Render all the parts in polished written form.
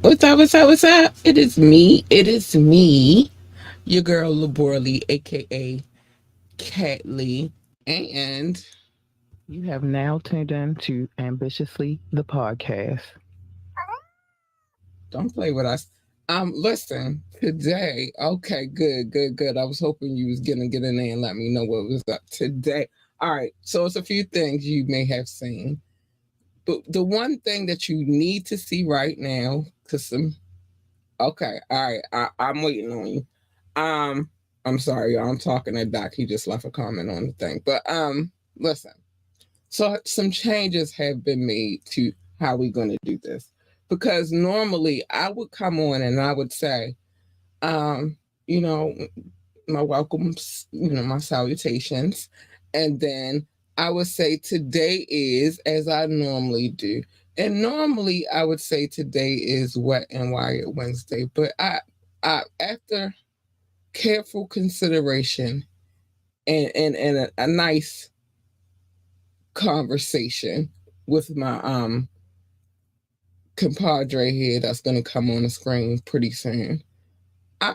What's up? What's up? What's up? It is me. It is me, your girl Laborly, aka Cat Lee, and You have now tuned in to Ambitiously the podcast. don't play with us. Listen, today. Okay, good, good, good. I was hoping you was gonna get in there and let me know what was up today. All right, so it's a few things you may have seen, but the one thing that you need to see right now, cause some. Okay, all right, I'm waiting on you. Um, I'm sorry, y'all. I'm talking to Doc. He just left a comment on the thing. But listen. So some changes have been made to how we're gonna do this. Because normally I would come on and I would say, um, you know, my welcomes, my salutations. And then I would say today is as I normally do. And normally I would say today is Wet and Wired Wednesday. But I after careful consideration and a nice conversation with my compadre here that's going to come on the screen pretty soon. I,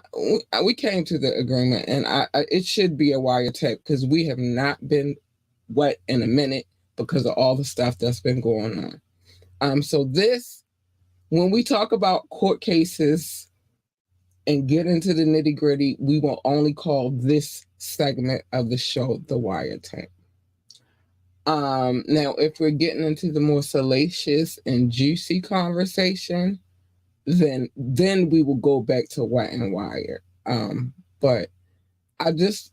we came to the agreement, and it should be a wiretap because we have not been wet in a minute because of all the stuff that's been going on. So this, when we talk about court cases and get into the nitty gritty, we will only call this segment of the show the wiretap. Now, if we're getting into the more salacious and juicy conversation, then we will go back to Wet and Wired. But I just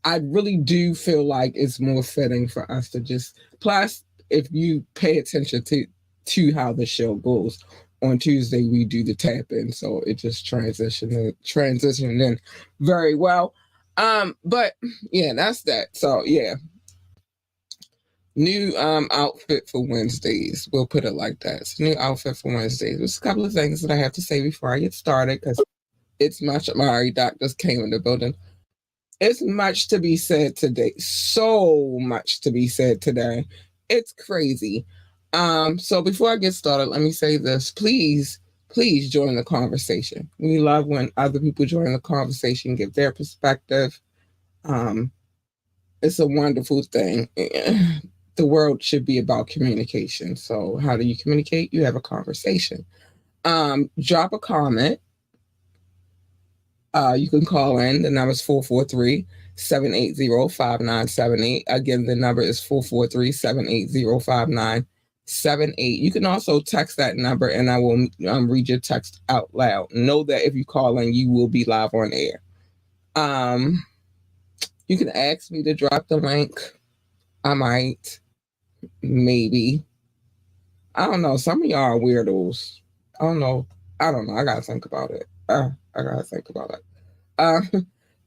I really do feel like it's more fitting for us to just plus if you pay attention to how the show goes. On Tuesday we do the tap in, so it just transitioned in very well. But yeah, that's that. So yeah, new outfit for Wednesdays. We'll put it like that. So new outfit for Wednesdays. There's a couple of things that I have to say before I get started because it's much. Mari Doc just came in the building. It's much to be said today. So much to be said today. It's crazy. So before I get started, let me say this. Please join the conversation. We love when other people join the conversation, give their perspective. Um, it's a wonderful thing. The world should be about communication. So how do you communicate? You have a conversation. Drop a comment. You can call in. The number is 443-780-5978. Again, the number is 443-780-5978. You can also text that number and I will read your text out loud. Know that if you call in, you will be live on air. You can ask me to drop the link. I might. Maybe. I don't know. Some of y'all are weirdos. I don't know. I don't know. I gotta think about it. I gotta think about it. Uh,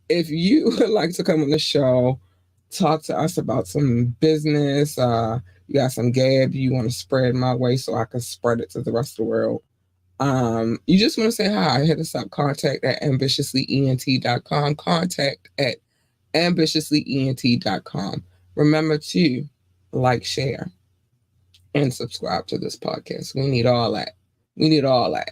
if you would like to come on the show, talk to us about some business, you got some gab you want to spread my way so I can spread it to the rest of the world. You just want to say hi, hit us up, contact at ambitiouslyent.com, contact at ambitiouslyent.com. Remember to like, share, and subscribe to this podcast. We need all that. We need all that.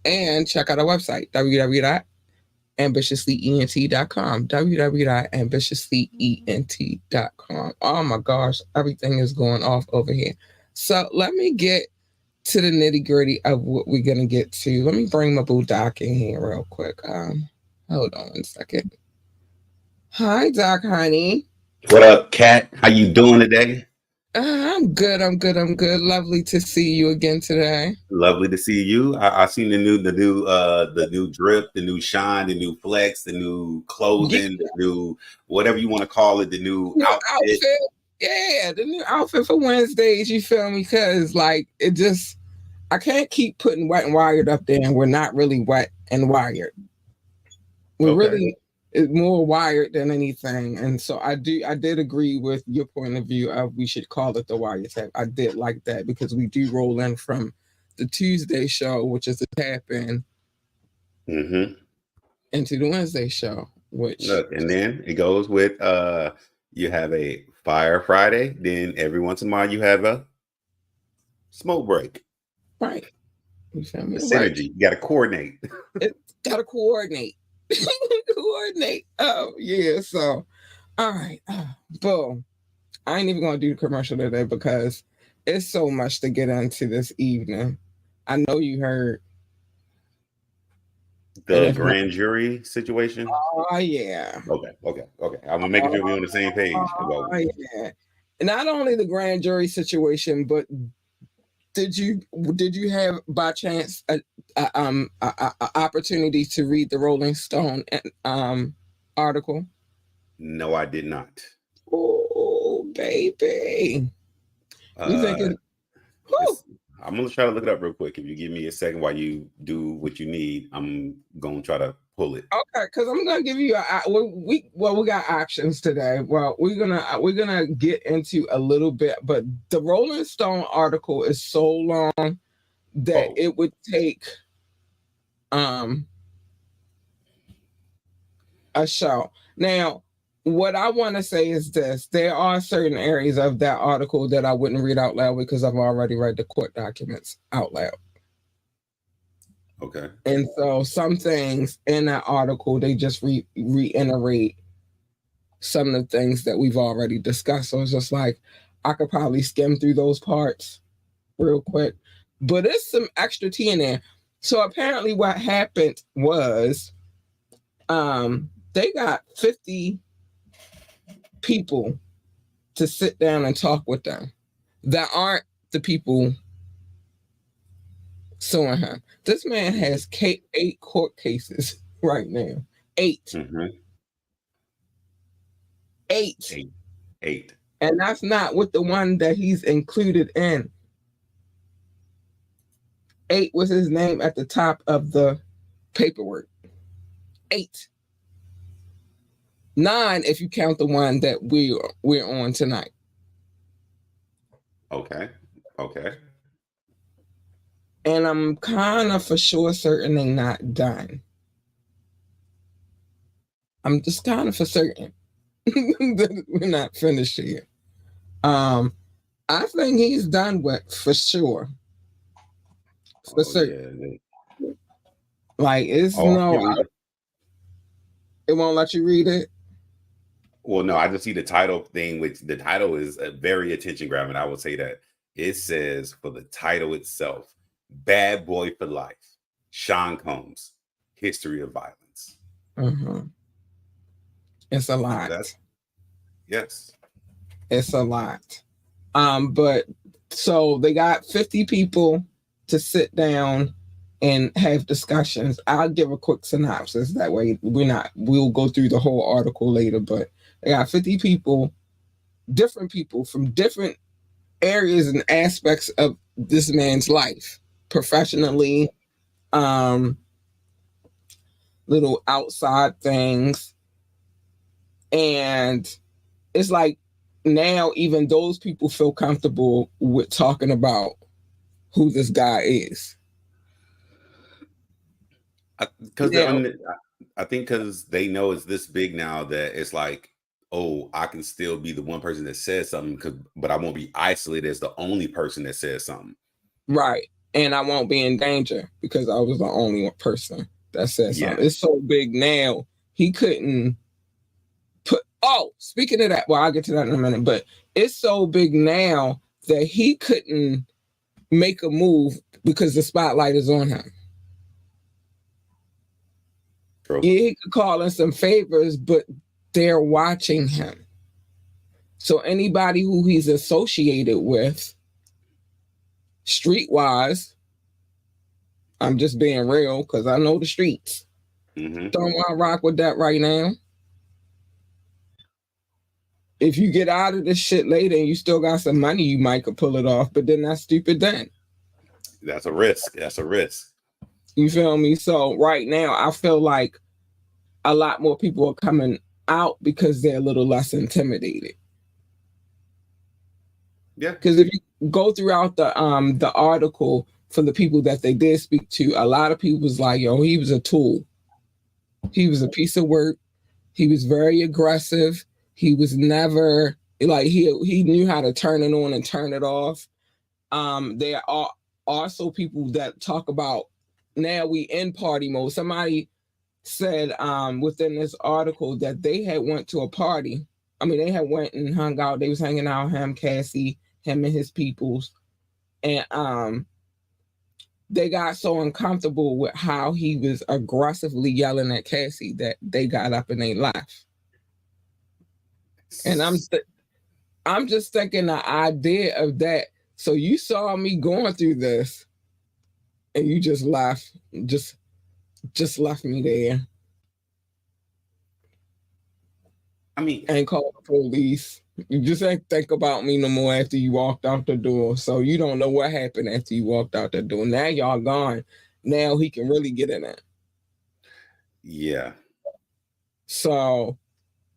And check out our website, www.ambitiouslyent.com, www.ambitiouslyent.com. Oh my gosh, everything is going off over here. So let me get to the nitty gritty of what we're gonna get to. Let me bring my boo Doc in here real quick. Hold on one second. Hi, Doc, honey. What up, Kat? How you doing today? I'm good. I'm good. I'm good. Lovely to see you again today. Lovely to see you. I seen the new drip, the new shine, the new flex, the new Yeah, clothing, the new whatever you want to call it, the new new outfit. outfit. Yeah, the new outfit for Wednesdays. You feel me? Because like it just, I can't keep putting Wet and Wired up there, and we're not really wet and wired. We're Okay. really more wired than anything. And so I did agree with your point of view of we should call it the wire tap. I did like that because we do roll in from the Tuesday show, which is the tap in, Mm-hmm. into the Wednesday show, which Look, and then it goes with you have a fire Friday, then every once in a while you have a smoke break. right. You feel me? The Right. synergy. You got to coordinate. It's got to coordinate. Coordinate. Oh, yeah. So, all right. Boom. I ain't even going to do the commercial today because it's so much to get into this evening. I know you heard. And The if not, grand jury situation. oh, yeah. Okay. I'm making sure we're on the same page. Oh, yeah. Not only the grand jury situation, but did you have by chance a opportunity to read the Rolling Stone article? No, I did not. Oh, baby. You Uh, thinking, whew, I'm gonna try to look it up real quick. If you give me a second while you do what you need, I'm gonna try to pull it. okay, because I'm gonna give you we got options today. Well, we're gonna get into a little bit, but the Rolling Stone article is so long that Oh, it would take um a show. Now, what I want to say is this: there are certain areas of that article that I wouldn't read out loud because I've already read the court documents out loud. okay. And so some things in that article they just reiterate some of the things that we've already discussed. So it's just like I could probably skim through those parts real quick. But there's some extra tea in there. So apparently what happened was they got 50 people to sit down and talk with them that aren't the people suing him. This man has 8 court cases right now. 8. Mm-hmm. 8. Eight. And that's not with the one that he's included in. 8 was his name at the top of the paperwork. 8. 9 if you count the one that we're on tonight. Okay. And I'm kind of for sure certain they're not done. I'm just kind of for certain that we're not finished here. I think he's done with for sure. For certain. Yeah. Like it's Oh, I no, can read it. it won't let you read it. Well, no, I just see the title thing, which the title is a very attention grabbing. I would say that it says for the title itself, Bad Boy for Life, Sean Combs, History of Violence. Mm-hmm. It's a lot. Yes. It's a lot. But so they got 50 people to sit down and have discussions. I'll give a quick synopsis. That way we'll go through the whole article later, but they got 50 different people from different areas and aspects of this man's life, professionally, little outside things. And it's like now even those people feel comfortable with talking about who this guy is. Because I think because they know it's this big now that it's like, oh, I can still be the one person that says something, but I won't be isolated as the only person that says something. Right. And I won't be in danger because I was the only one person that said something. It's so big now, he couldn't speaking of that, well, I'll get to that in a minute, but it's so big now that he couldn't make a move because the spotlight is on him. True. Yeah, he could call in some favors, but they're watching him. So anybody who he's associated with, streetwise, I'm just being real because I know the streets. Mm-hmm. Don't want to rock with that right now. If you get out of this shit later and you still got some money, you might could pull it off, but then that's stupid then. That's a risk. You feel me? So right now, I feel like a lot more people are coming out because they're a little less intimidated. Yeah. Because if you go throughout the article for the people that they did speak to, a lot of people was like, yo, he was a tool. He was a piece of work. He was very aggressive. He was never like he knew how to turn it on and turn it off. They are also people that talk about now we in party mode. Somebody said within this article that they had went to a party. I mean, they had went and hung out. They was hanging out, Cassie, him and his peoples, and they got so uncomfortable with how he was aggressively yelling at Cassie that they got up and they left. And I'm just thinking the idea of that. So you saw me going through this, and you just left, just left me there. I mean, and call the police. You just ain't think about me no more after you walked out the door. So you don't know what happened after you walked out the door. Now y'all gone. Now he can really get in it. Yeah. So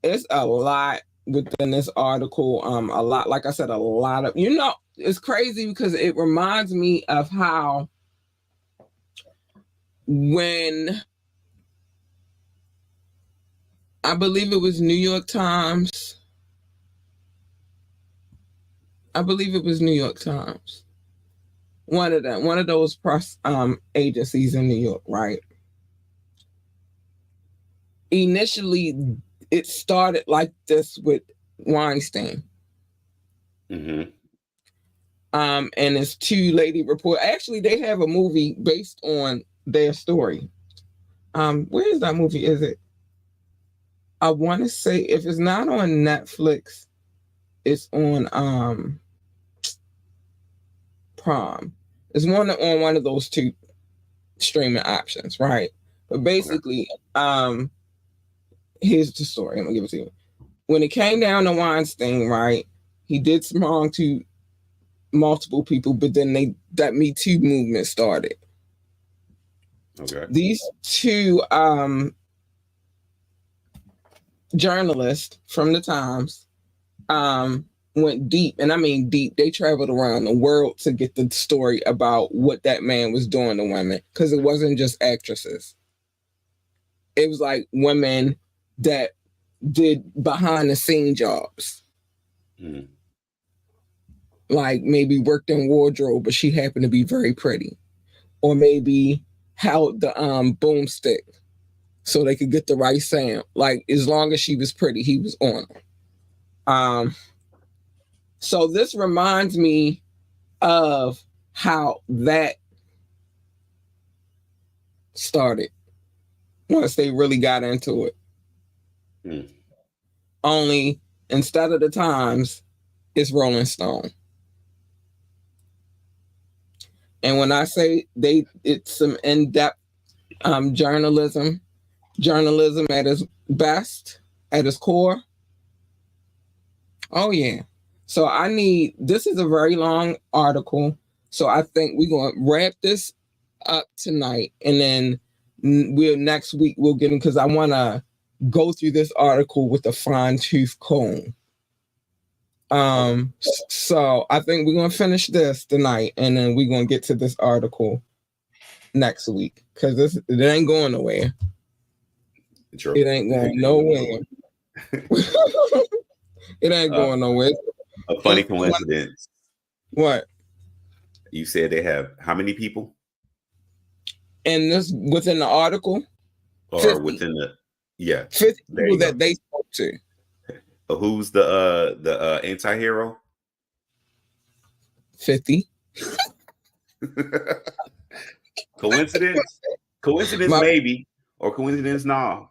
it's a lot within this article. A lot, like I said, a lot of, it's crazy because it reminds me of how when I believe it was New York Times. I believe it was New York Times. One of those press agencies in New York, right? Initially, it started like this with Weinstein. Mm-hmm. And it's two lady report. Actually, they have a movie based on their story. Where is that movie? Is it? I want to say if it's not on Netflix, it's on Prime. It's on one of those two streaming options, right? But basically, here's the story. I'm gonna give it to you. When it came down to Weinstein, right, he did some wrong to multiple people, but then that Me Too movement started. Okay. These two journalists from the Times went deep, and I mean deep. They traveled around the world to get the story about what that man was doing to women, because it wasn't just actresses. It was like women that did behind the scene jobs. Mm. Like maybe worked in wardrobe, but she happened to be very pretty. Or maybe held the boomstick so they could get the right sound. Like as long as she was pretty, he was on her. So this reminds me of how that started once they really got into it. Mm. Only instead of the Times, it's Rolling Stone. And when I say it's some in-depth journalism at its best, at its core. Oh yeah. So this is a very long article. So I think we're going to wrap this up tonight, and then next week we'll get in, because I want to go through this article with a fine tooth comb. So I think we're going to finish this tonight, and then we're going to get to this article next week, because it ain't going nowhere. True. It ain't going nowhere. It ain't going nowhere. A funny coincidence. What? You said they have how many people? And this within the article? Or 50. within the 50 people that they spoke to. Who's the anti-hero? 50. Coincidence? Coincidence maybe, or coincidence no.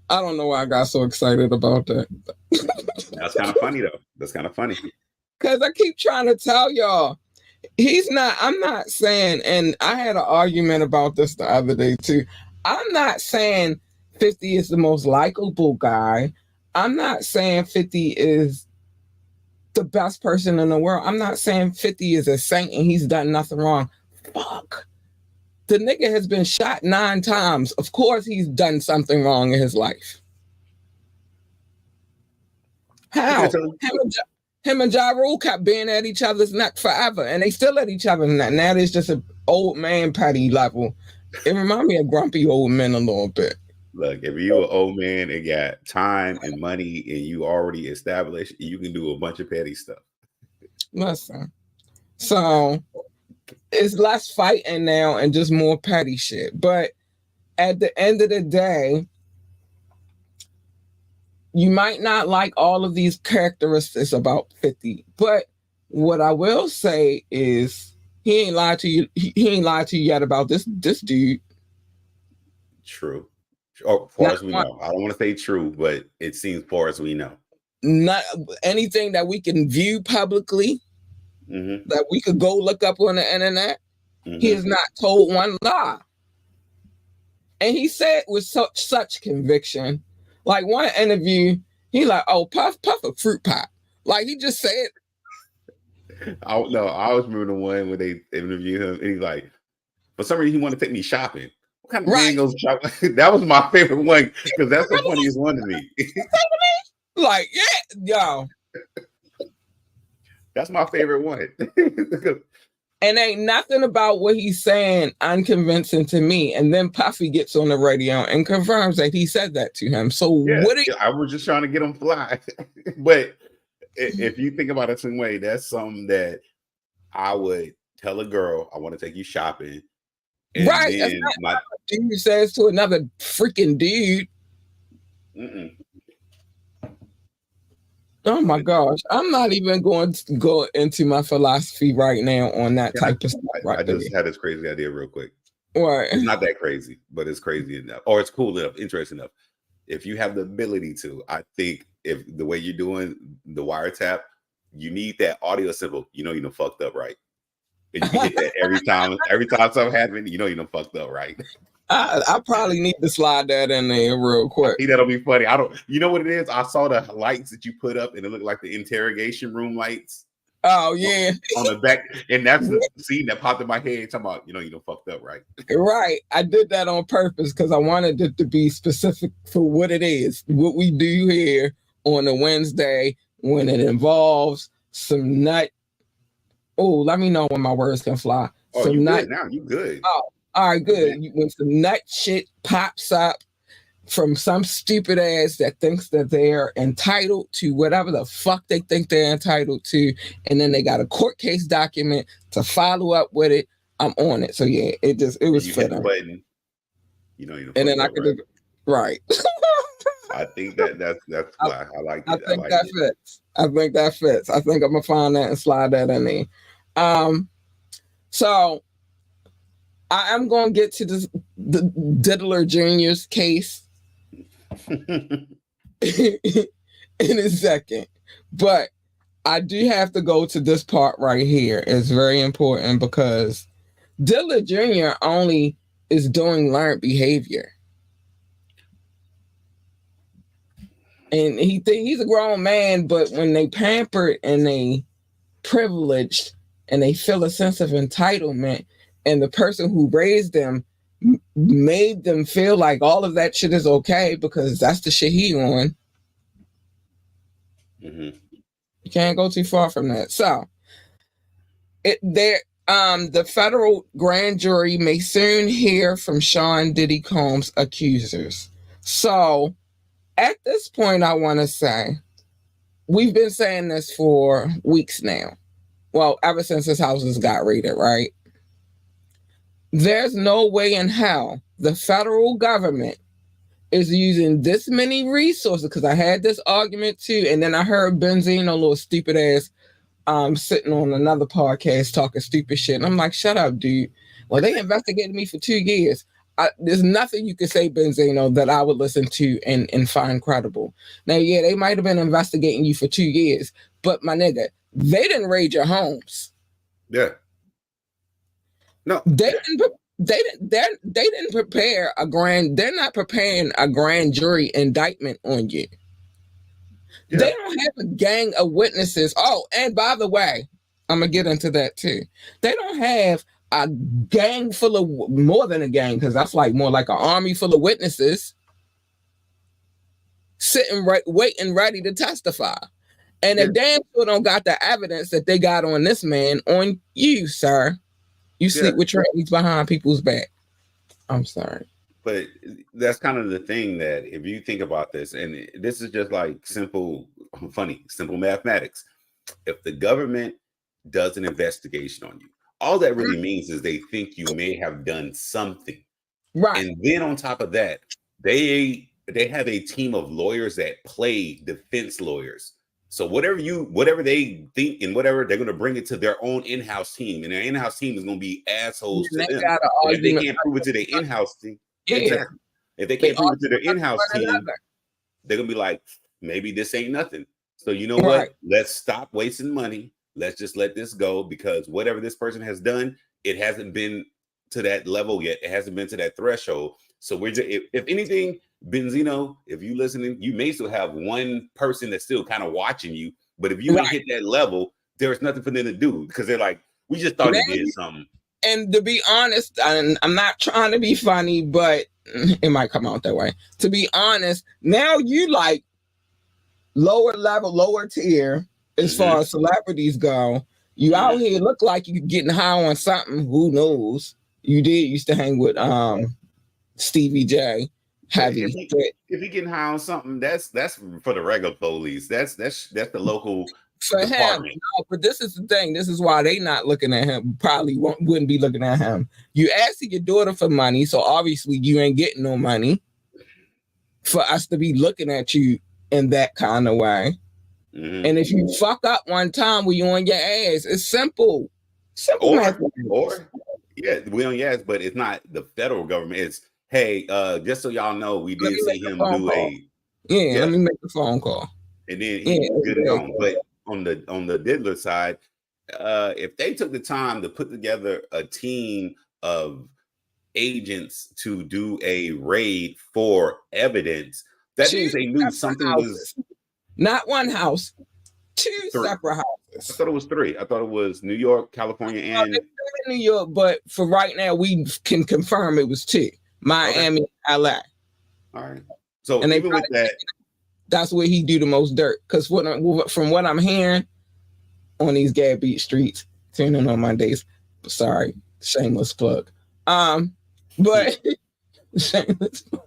I don't know why I got so excited about that. That's kind of funny though. That's kind of funny. Because I keep trying to tell y'all, I'm not saying, and I had an argument about this the other day too. I'm not saying 50 is the most likable guy. I'm not saying 50 is the best person in the world. I'm not saying 50 is a saint and he's done nothing wrong. Fuck. The nigga has been shot 9 times. Of course he's done something wrong in his life. How? Him and Ja Rule kept being at each other's neck forever, and they still at each other's neck. Now there's just an old man petty level. It reminds me of grumpy old men a little bit. Look, if you an old man and got time and money and you already established, you can do a bunch of petty stuff. Listen. So it's less fighting now and just more petty shit. But at the end of the day, you might not like all of these characteristics about 50, but what I will say is he ain't lied to you. He ain't lied to you yet about this dude. True. Or far Not as we one. know. I don't want to say true, but it seems far as we know. Not anything that we can view publicly, that we could go look up on the internet. He has not told one lie. And he said with such conviction. Like one interview, he like, oh, puff a fruit pop. Like he just said. I don't know. I always remember the one where they interviewed him, and he's like, for some reason, he wanted to take me shopping. What kind of man goes shopping? That was my favorite one because that's the funniest one to me. Like, yeah, yo. That's my favorite one. And ain't nothing about what he's saying unconvincing to me. And then Puffy gets on the radio and confirms that he said that to him. So what? I was just trying to get him fly. But if you think about it some way, that's something that I would tell a girl, I want to take you shopping. And right. That's not what a dude says to another freaking dude. Oh my gosh. I'm not even going to go into my philosophy right now on that type of stuff. I just had this crazy idea real quick. What? It's not that crazy, but it's crazy enough. Or it's cool enough, interesting enough. If you have the ability to, I think if the way you're doing the wiretap, you need that audio symbol. You done fucked up, right? And you can hit that every time something happens, you done fucked up, right? I probably need to slide that in there real quick. I think that'll be funny. You know what it is? I saw the lights that you put up and it looked like the interrogation room lights. Oh yeah. On the back. And that's the scene that popped in my head talking about, you done fucked up, right? Right. I did that on purpose because I wanted it to be specific for what it is. What we do here on a Wednesday when it involves some nut. Oh, let me know when my words can fly. Oh, some you nut. good now. You good. Oh, all right, good. When some nut shit pops up from some stupid ass that thinks that they're entitled to whatever the fuck they think they're entitled to, and then they got a court case document to follow up with it, I'm on it. So yeah, it was fitting. Button, and then I could right. I think that's fly. I like it. I think that fits. I think that fits. I think I'm gonna find that and slide that in there. So I am gonna get to the Diddler Jr.'s case in a second, but I do have to go to this part right here. It's very important because Diddler Jr. only is doing learned behavior. And he's a grown man, but when they pampered and they privileged and they feel a sense of entitlement, and the person who raised them made them feel like all of that shit is okay because that's the shit he on. You can't go too far from that. So the federal grand jury may soon hear from Sean Diddy Combs' accusers. So at this point, I want to say, we've been saying this for weeks now. Well, ever since his houses got raided, right? There's no way in hell the federal government is using this many resources, because I had this argument too, and then I heard Benzino, a little stupid ass, sitting on another podcast talking stupid shit. And I'm like, shut up, dude. Well, they investigated me for 2 years. There's nothing you could say, Benzino, that I would listen to and find credible. Now, yeah, they might have been investigating you for 2 years, but my nigga, they didn't raid your homes. Yeah. No, they didn't prepare they're not preparing a grand jury indictment on you. Yeah. They don't have a gang of witnesses. Oh, and by the way, I'm gonna get into that too. They don't have a gang full of, more than a gang, because that's like more like an army full of witnesses sitting waiting ready to testify. And they damn sure don't got the evidence that they got on this man on you, sir. You sleep with trannies behind people's back. I'm sorry. But that's kind of the thing, that if you think about this, and this is just like simple mathematics. If the government does an investigation on you, all that really means is they think you may have done something. Right. And then on top of that, they have a team of lawyers that play defense lawyers. So whatever they think and whatever, they're going to bring it to their own in-house team, and their in-house team is going to be assholes And to they them. got an And if they argument. can't prove it to their in-house team, Yeah. exactly. If they They can't prove it to their argue with in-house one team, another. they're gonna be like, maybe this ain't nothing. So you know Right. what? Let's stop wasting money. Let's just let this go, because whatever this person has done, it hasn't been to that level yet. It hasn't been to that threshold. So we're just, if anything, Benzino, if you listening, you may still have one person that's still kind of watching you, but if you ain't hit that level, there's nothing for them to do, because they're like, we just thought it did something. And to be honest, and I'm not trying to be funny, but it might come out that way. To be honest, now you like lower level, lower tier as far as celebrities go. You out here look like you getting high on something. Who knows? You did used to hang with Stevie J. Heavy. If he getting high on something, that's for the regular police. That's the local for department. him. No, but this is the thing. This is why they not looking at him. Probably wouldn't be looking at him. You asking your daughter for money, so obviously you ain't getting no money for us to be looking at you in that kind of way. And if you fuck up one time when you on your ass, it's simple. Simple math. Or yeah, we on your ass, but it's not the federal government. It's, hey, just so y'all know, we did see him do let me make a phone call. And then he good and gone. But on the Diddler side, if they took the time to put together a team of agents to do a raid for evidence, that means they knew something was not one house, two separate houses. I thought it was three. I thought it was New York, California, and New York. But for right now, we can confirm it was two: Miami, LA. All right. So and even with that, that's where he do the most dirt. Because from what I'm hearing on these Gab Beach streets, tuning on my days. Sorry, shameless plug. But shameless plug.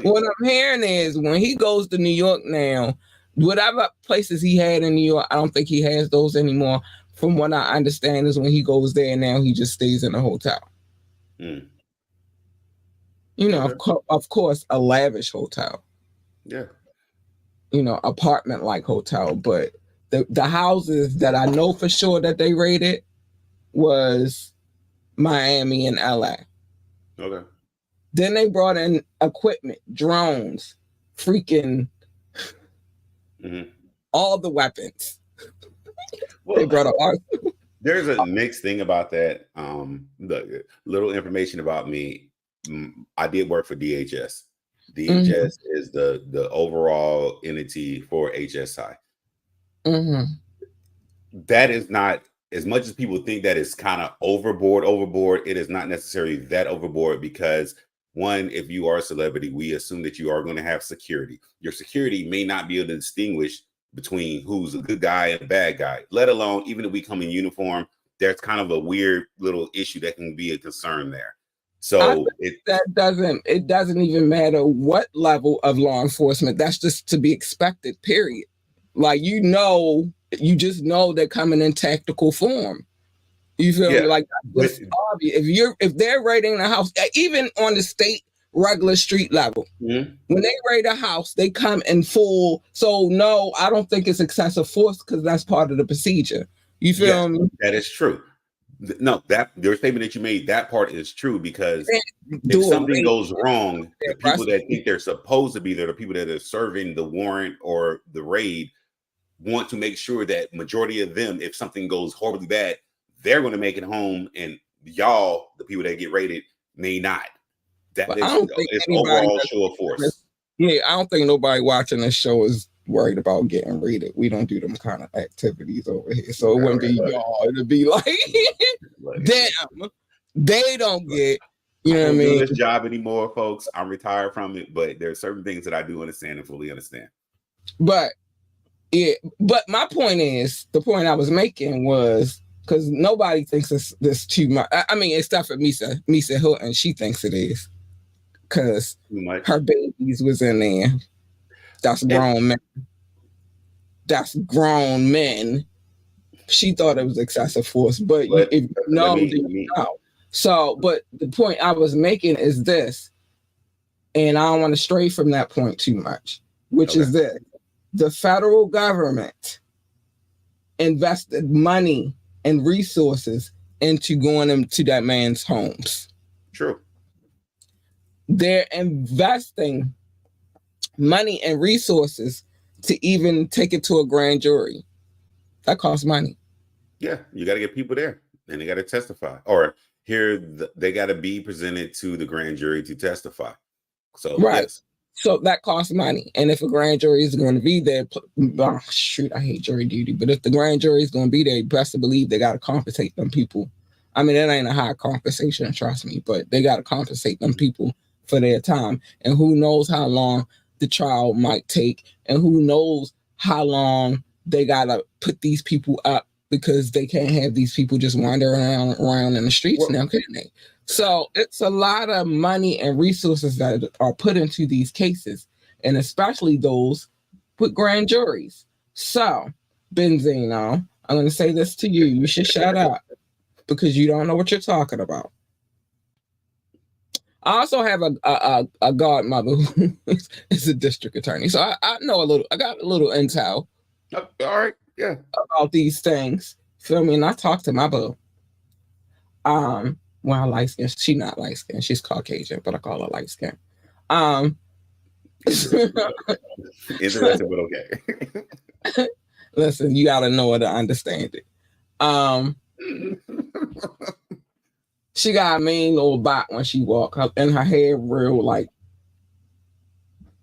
What I'm hearing is when he goes to New York now, whatever places he had in New York, I don't think he has those anymore. From what I understand is when he goes there now, he just stays in a hotel. You know, of course, a lavish hotel. Yeah. You know, apartment-like hotel. But the houses that I know for sure that they raided was Miami and LA. Okay. Then they brought in equipment, drones, freaking all the weapons. Well, they brought up there's a mixed thing about that. The little information about me, I did work for DHS. DHS is the overall entity for HSI. That is not, as much as people think that it's kind of overboard, it is not necessarily that overboard, because one, if you are a celebrity, we assume that you are going to have security. Your security may not be able to distinguish between who's a good guy and a bad guy, let alone even if we come in uniform, there's kind of a weird little issue that can be a concern there. So it doesn't even matter what level of law enforcement. That's just to be expected, period. Like, you just know they're coming in tactical form. You feel me? Like, it's obvious. If they're raiding the house, even on the state regular street level, when they raid a house, they come in full. So no, I don't think it's excessive force, because that's part of the procedure. You feel me? That is true. No, that your statement that you made, that part is true, because if something goes wrong, the people that think they're supposed to be there, the people that are serving the warrant or the raid, want to make sure that majority of them, if something goes horribly bad, they're going to make it home, and y'all, the people that get raided, may not. That is, it's overall show of force. Yeah, I don't think nobody watching this show is worried about getting raided. We don't do them kind of activities over here, so it wouldn't be y'all. It'd be like, damn, they don't get. You know what I mean? Do this job anymore, folks. I'm retired from it, but there's certain things that I do understand and fully understand. But yeah, but my point is, the point I was making was, because nobody thinks this too much. I mean, except for Misa Hilton, she thinks it is, because her babies was in there. That's grown men. That's grown men She thought it was excessive force, but But if you let know, then me you let me know. So, but the point I was making is this, and I don't want to stray from that point too much, which okay. is this: the federal government invested money and resources into going into that man's homes. True. They're investing money and resources to even take it to a grand jury. That costs money. Yeah, you got to get people there, and they got to testify, or they got to be presented to the grand jury to testify. So Right. yes, So that costs money. And if a grand jury is going to be there, oh, shoot, I hate jury duty. But if the grand jury is going to be there, you best to believe they got to compensate them people. I mean, it ain't a high compensation, trust me, but they got to compensate them people for their time. And who knows how long the trial might take, and who knows how long they got to put these people up, because they can't have these people just wandering around in the streets now, can they? So it's a lot of money and resources that are put into these cases, and especially those with grand juries. So, Benzino, I'm going to say this to you. You should shut up because you don't know what you're talking about. I also have a godmother who is a district attorney. So I know a little, I got a little intel all right, yeah, about these things. Feel me? And I talk to my boo. Well, light skin. She's not light skin. She's Caucasian, but I call her light skin. interesting, but okay. Listen, you gotta know her to understand it. She got a mean little bot when she walk up, and her hair real like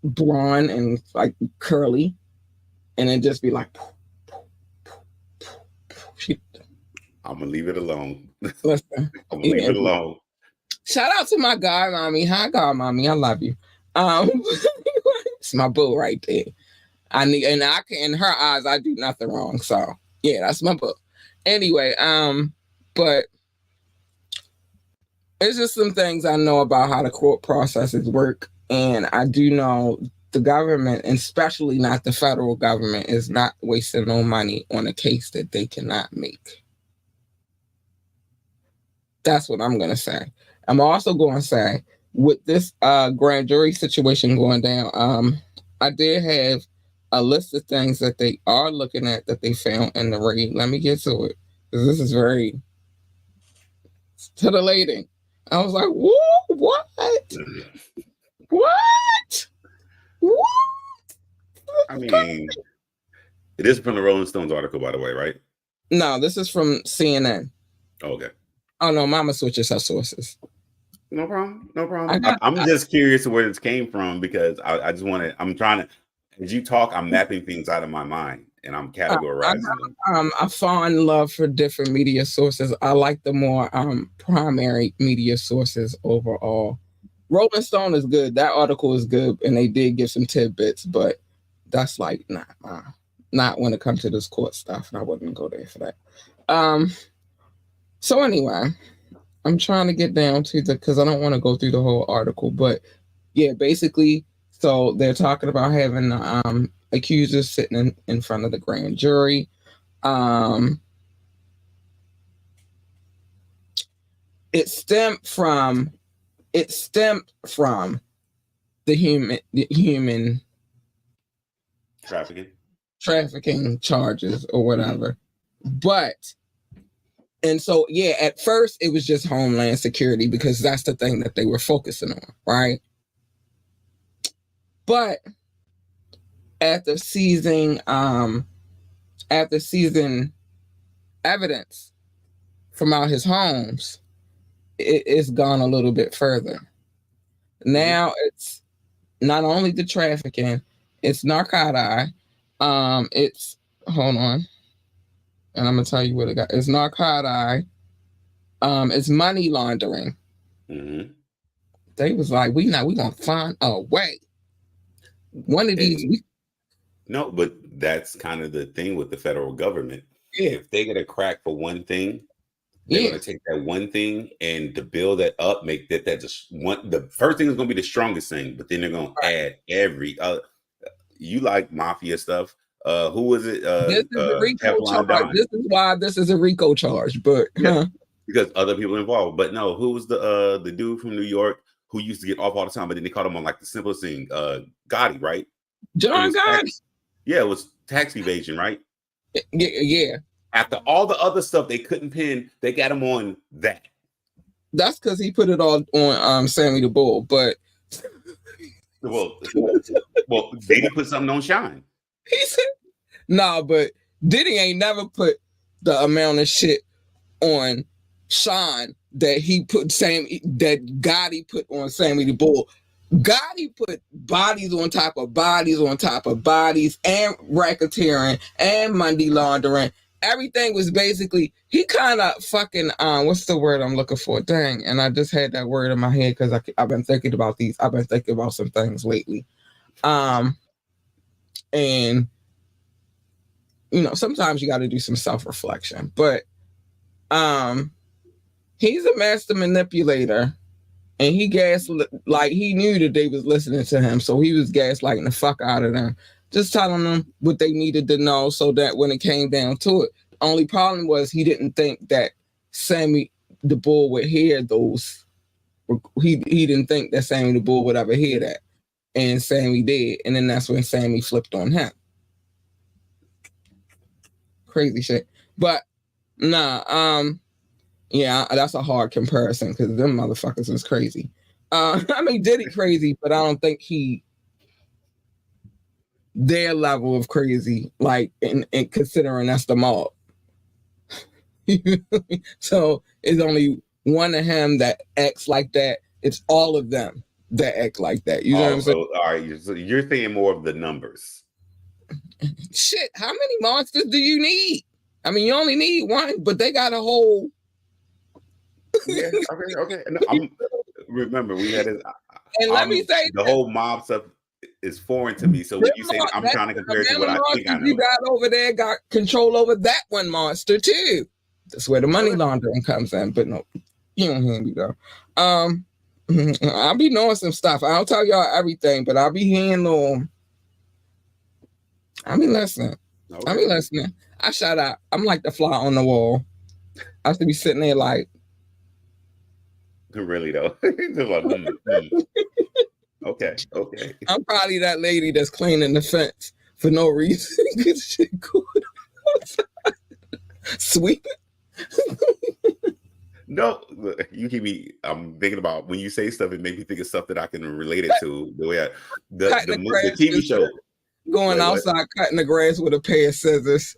blonde and like curly, and it just be like. I'm gonna leave it alone. Listen, I'm gonna leave it alone. Shout out to my god mommy. Hi, god mommy. I love you. It's my boo right there. In her eyes, I do nothing wrong. So yeah, that's my boo. Anyway, but it's just some things I know about how the court processes work, and I do know the government, and especially not the federal government, is not wasting no money on a case that they cannot make. That's what I'm going to say. I'm also going to say, with this grand jury situation going down, I did have a list of things that they are looking at that they found in the raid. Let me get to it, because this is very titillating. I was like, whoa, what? What? What? I mean, it is from the Rolling Stones article, by the way, right? No, this is from CNN. Oh, okay. Oh, no, Mama switches her sources. No problem. No problem. I'm just curious to where this came from, because I just want to, I'm trying to, as you talk, I'm mapping things out of my mind and I'm categorizing them. I fall in love for different media sources. I like the more primary media sources overall. Rolling Stone is good. That article is good, and they did give some tidbits, but that's like not when it comes to this court stuff, and I wouldn't go there for that. So anyway, I'm trying to get down to because I don't want to go through the whole article, but yeah, basically, so they're talking about having accusers sitting in front of the grand jury. It stemmed from the human trafficking charges or whatever. But and so yeah, at first it was just Homeland Security, because that's the thing that they were focusing on, right? But after seizing evidence from out his homes, it's gone a little bit further. Now it's not only the trafficking, it's narcotics. It's hold on, and I'm gonna tell you what it got. It's narcotics. It's money laundering. Mm-hmm. They was like, we gonna find a way. One of these. No, but that's kind of the thing with the federal government. Yeah. If they get a crack for one thing, they're going to take that one thing and to build that up, make that just one. The first thing is going to be the strongest thing, but then they're going to add every other. You like mafia stuff? Who was it? This is a RICO Teflon charge. Don. This is why this is a RICO charge. But Yeah, because other people involved. But no, who was the dude from New York who used to get off all the time, but then they caught him on like the simplest thing? Gotti, right? John Gotti. Yeah, it was tax evasion, right? Yeah. After all the other stuff they couldn't pin, they got him on that. That's because he put it all on Sammy the Bull. But well, did he put something on Shine? He said, nah, but Diddy ain't never put the amount of shit on Sean that Gotti put on Sammy the Bull. Gotti put bodies on top of bodies on top of bodies and racketeering and money laundering. Everything was basically, he kind of fucking, what's the word I'm looking for? Dang. And I just had that word in my head because I've been thinking about these. I've been thinking about some things lately. And, you know, sometimes you got to do some self-reflection. But he's a master manipulator. And he like he knew that they was listening to him, so he was gaslighting the fuck out of them, just telling them what they needed to know, so that when it came down to it, the only problem was he didn't think that Sammy the Bull would hear those. He didn't think that Sammy the Bull would ever hear that, and Sammy did, and then that's when Sammy flipped on him. Crazy shit, but nah, yeah, that's a hard comparison because them motherfuckers was crazy. I mean, Diddy crazy, but I don't think their level of crazy, like in considering that's the mob. So it's only one of him that acts like that. It's all of them that act like that. You know what I'm saying? All right, so you're saying more of the numbers. Shit, how many monsters do you need? I mean, you only need one, but they got a whole. Yeah, okay. No, remember, we had it. And let me say, the whole mob stuff is foreign to me. So when you say I'm trying to compare it to what I think I know. You got over there got control over that one monster too. That's where the money laundering comes in. But no, you don't hear me though. I'll be knowing some stuff. I don't tell y'all everything, but I'll be hearing I'll be listening. Okay. I'll be listening. I shout out. I'm like the fly on the wall. I should be sitting there like. Really though. Okay. I'm probably that lady that's cleaning the fence for no reason. Shit going on. Sweeping. No, you keep me. I'm thinking about when you say stuff. It made me think of stuff that I can relate it to. The way the TV show. Going outside cutting the grass with a pair of scissors.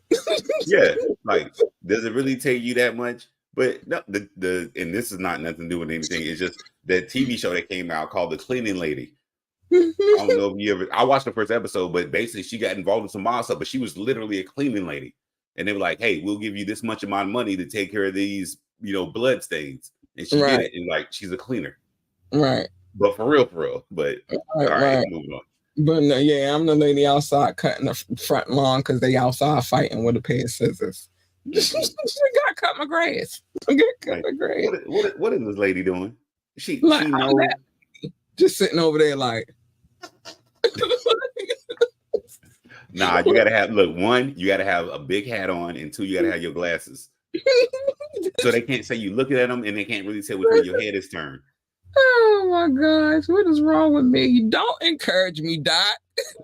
Yeah, like does it really take you that much? But no, and this is not nothing to do with anything. It's just that TV show that came out called The Cleaning Lady. I don't know if you ever. I watched the first episode, but basically she got involved in some mob stuff. But she was literally a cleaning lady, and they were like, "Hey, we'll give you this much amount of money to take care of these, blood stains." And she did it, and like she's a cleaner, right? But for real. But all right, moving on. But no, yeah, I'm the lady outside cutting the front lawn because they outside fighting with a pair of scissors. I gotta cut my grass. What is this lady doing? She knows. Just sitting over there like. Nah, you gotta have one, you gotta have a big hat on, and two, you gotta have your glasses. So they can't say you looking at them, and they can't really say which way your head is turned. Oh my gosh, what is wrong with me? Don't encourage me, Doc.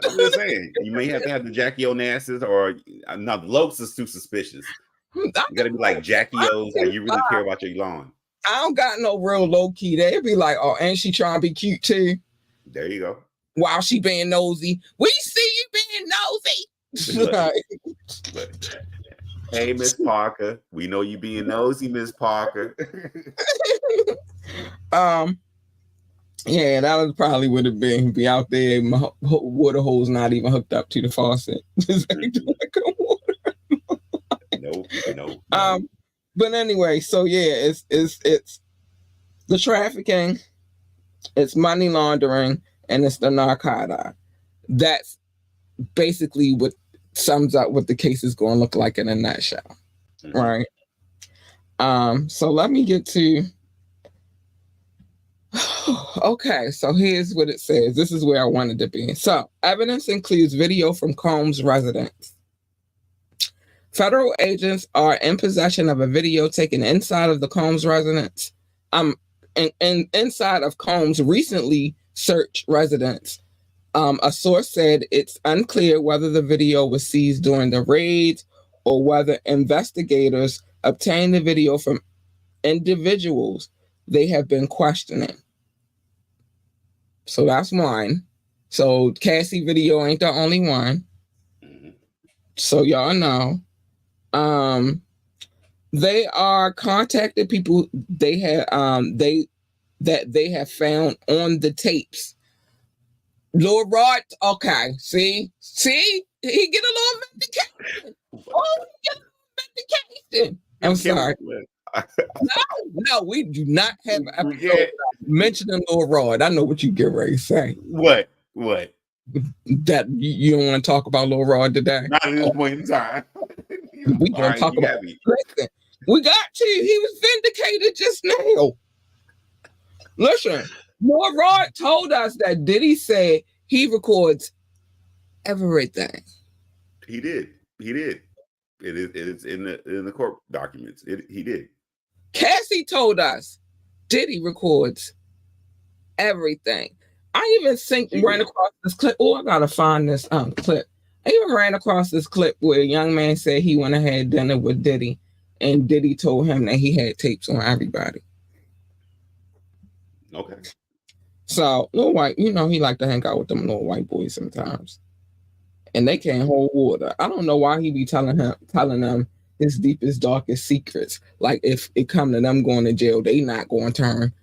I'm just saying, you may have to have the Jackie Onassis, or no, the Lokes is too suspicious. You gotta be like Jackie O's, like you really care about your lawn. I don't got no real low key. They'd be like, oh, and she trying to be cute too. There you go. While she being nosy. We see you being nosy. But, hey, Miss Parker. We know you being nosy, Miss Parker. Yeah, that was probably would have been be out there. My water hose not even hooked up to the faucet. Just No. But anyway, so yeah, it's the trafficking, it's money laundering, and it's the narcotic. That's basically what sums up what the case is going to look like in a nutshell, right? So let me get to Okay, so here's what it says. This is where I wanted to be. So, evidence includes video from Combs' residence. Federal agents are in possession of a video taken inside of the Combs residence, and inside of Combs' recently searched residence. A source said it's unclear whether the video was seized during the raids or whether investigators obtained the video from individuals they have been questioning. So that's one. So Cassie video ain't the only one. So y'all know. They are contacted people they have they have found on the tapes. Lord Rod, okay, see, he get a little vindication. Oh, he get a little vindication. I'm sorry. No, we do not have an episode mentioning Lord Rod. I know what you get ready to say. What? That you don't want to talk about Lord Rod today? Not at this point in time. We gonna talk about. Listen, we got to. He was vindicated just now. Listen, Lord Rod told us that Diddy said he records everything. He did. It is in the court documents. He did. Cassie told us Diddy records everything. I even ran across this clip. Oh, I gotta find this clip. I even ran across this clip where a young man said he went and had dinner with Diddy, and Diddy told him that he had tapes on everybody. Okay. So little white, he like to hang out with them little white boys sometimes, and they can't hold water. I don't know why he be telling them his deepest, darkest secrets. Like if it come to them going to jail, they not going to turn.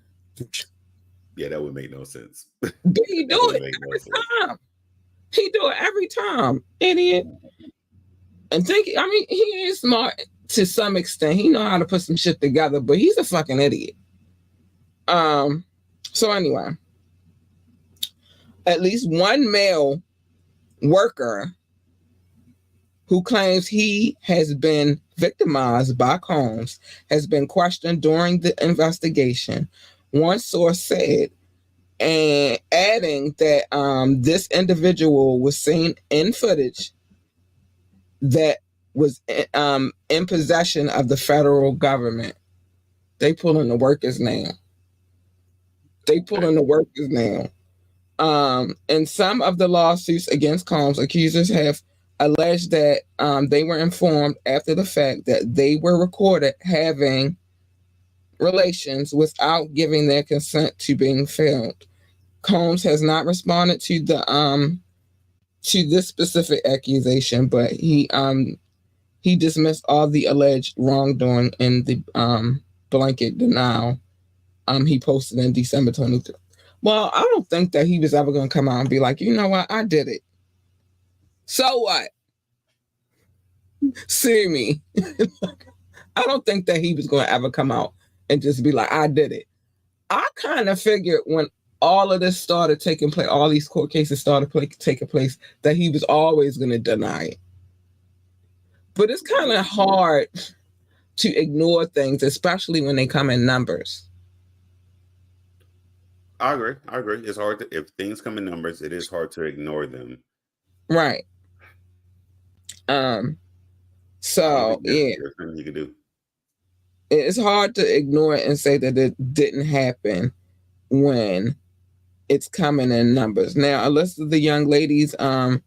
Yeah, that would make no sense. He do it every time. He do it every time, idiot. And he is smart to some extent. He know how to put some shit together, but he's a fucking idiot. So anyway, at least one male worker who claims he has been victimized by Combs has been questioned during the investigation. One source said, and adding that this individual was seen in footage that was in possession of the federal government. They pulling the workers now. In some of the lawsuits against Combs, accusers have alleged that they were informed after the fact that they were recorded having relations without giving their consent to being filmed. Combs has not responded to this specific accusation, but he dismissed all the alleged wrongdoing in the blanket denial he posted in December 23. Well, I don't think that he was ever going to come out and be like, you know what, I did it. So what? Sue me. I don't think that he was going to ever come out and just be like, I did it. I kind of figured when all of this started taking place, all these court cases started taking place, that he was always going to deny it. But it's kind of hard to ignore things, especially when they come in numbers. I agree. It's hard if things come in numbers, it is hard to ignore them. Right. So yeah, there's nothing you can do. It's hard to ignore it and say that it didn't happen when it's coming in numbers. Now, a list of the young ladies, a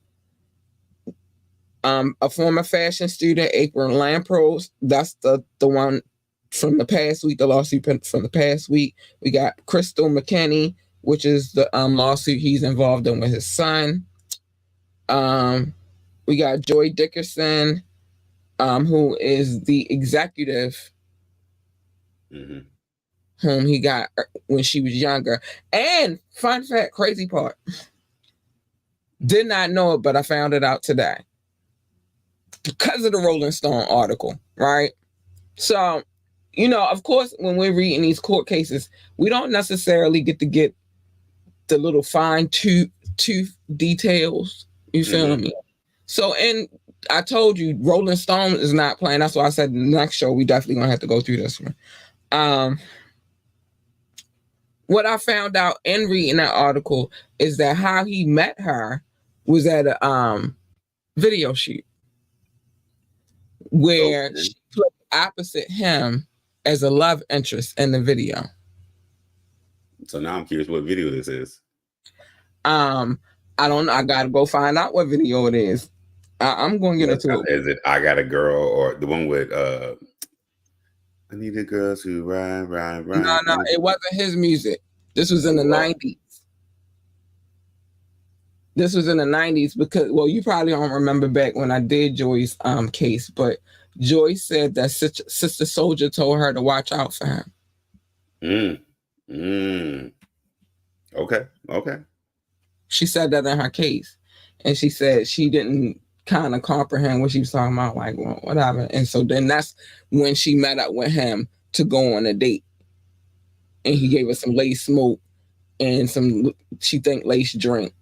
former fashion student, April Lampros, that's the one from the past week, the lawsuit from the past week. We got Crystal McKinney, which is the lawsuit he's involved in with his son. We got Joy Dickerson, who is the executive whom he got when she was younger. And fun fact, crazy part, did not know it, but I found it out today because of the Rolling Stone article, right? So, of course, when we're reading these court cases, we don't necessarily get the little fine tooth details. You feel me? So, and I told you, Rolling Stone is not playing. That's why I said the next show we definitely gonna have to go through this one. what I found out in reading that article is that how he met her was at a video shoot where Okay. she played opposite him as a love interest in the video. So now I'm curious what video this is. I don't know. I gotta go find out what video it is. I'm going to get into it. Is it I Got a Girl or the one with I need a girl to ride. No, it wasn't his music. This was in the 90s. This was in the 90s because, well, you probably don't remember back when I did Joy's case, but Joy said that Sister Soldier told her to watch out for him. Okay. She said that in her case. And she said she didn't kind of comprehend what she was talking about, like, well, whatever. And so then that's when she met up with him to go on a date. And he gave her some lace smoke and some, she think, lace drink.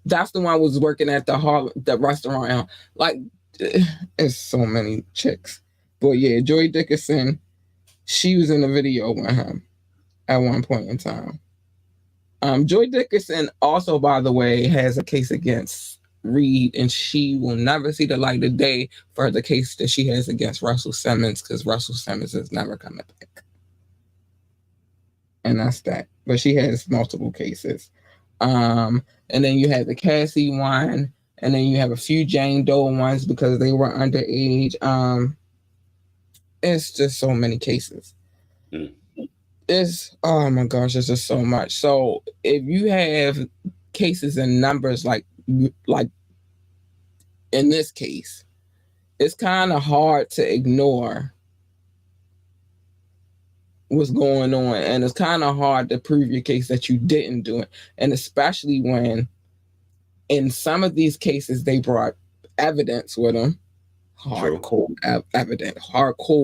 That's the one I was working at the restaurant. Like, it's so many chicks. But yeah, Joy Dickinson, she was in the video with him at one point in time. Joy Dickinson also, by the way, has a case against Reed, and she will never see the light of day for the case that she has against Russell Simmons, because Russell Simmons is never coming back. And that's that. But she has multiple cases. And then you have the Cassie one, and then you have a few Jane Doe ones because they were underage. It's just so many cases. It's, oh my gosh, it's just so much. So if you have cases and numbers like in this case, it's kind of hard to ignore what's going on, and it's kind of hard to prove your case that you didn't do it. And especially when in some of these cases they brought evidence with them, hard cold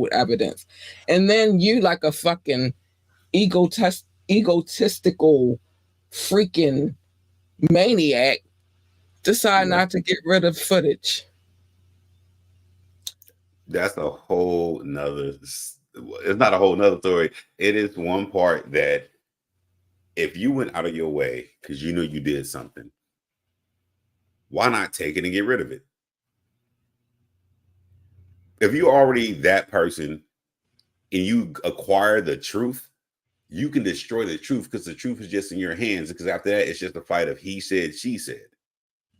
evidence, and then you, like a fucking egotistical freaking maniac, decide not to get rid of footage. That's a whole nother, it's not a whole nother story. It is one part that if you went out of your way because you know you did something, why not take it and get rid of it? If you're already that person and you acquire the truth, you can destroy the truth because the truth is just in your hands. Because after that, it's just a fight of he said, she said.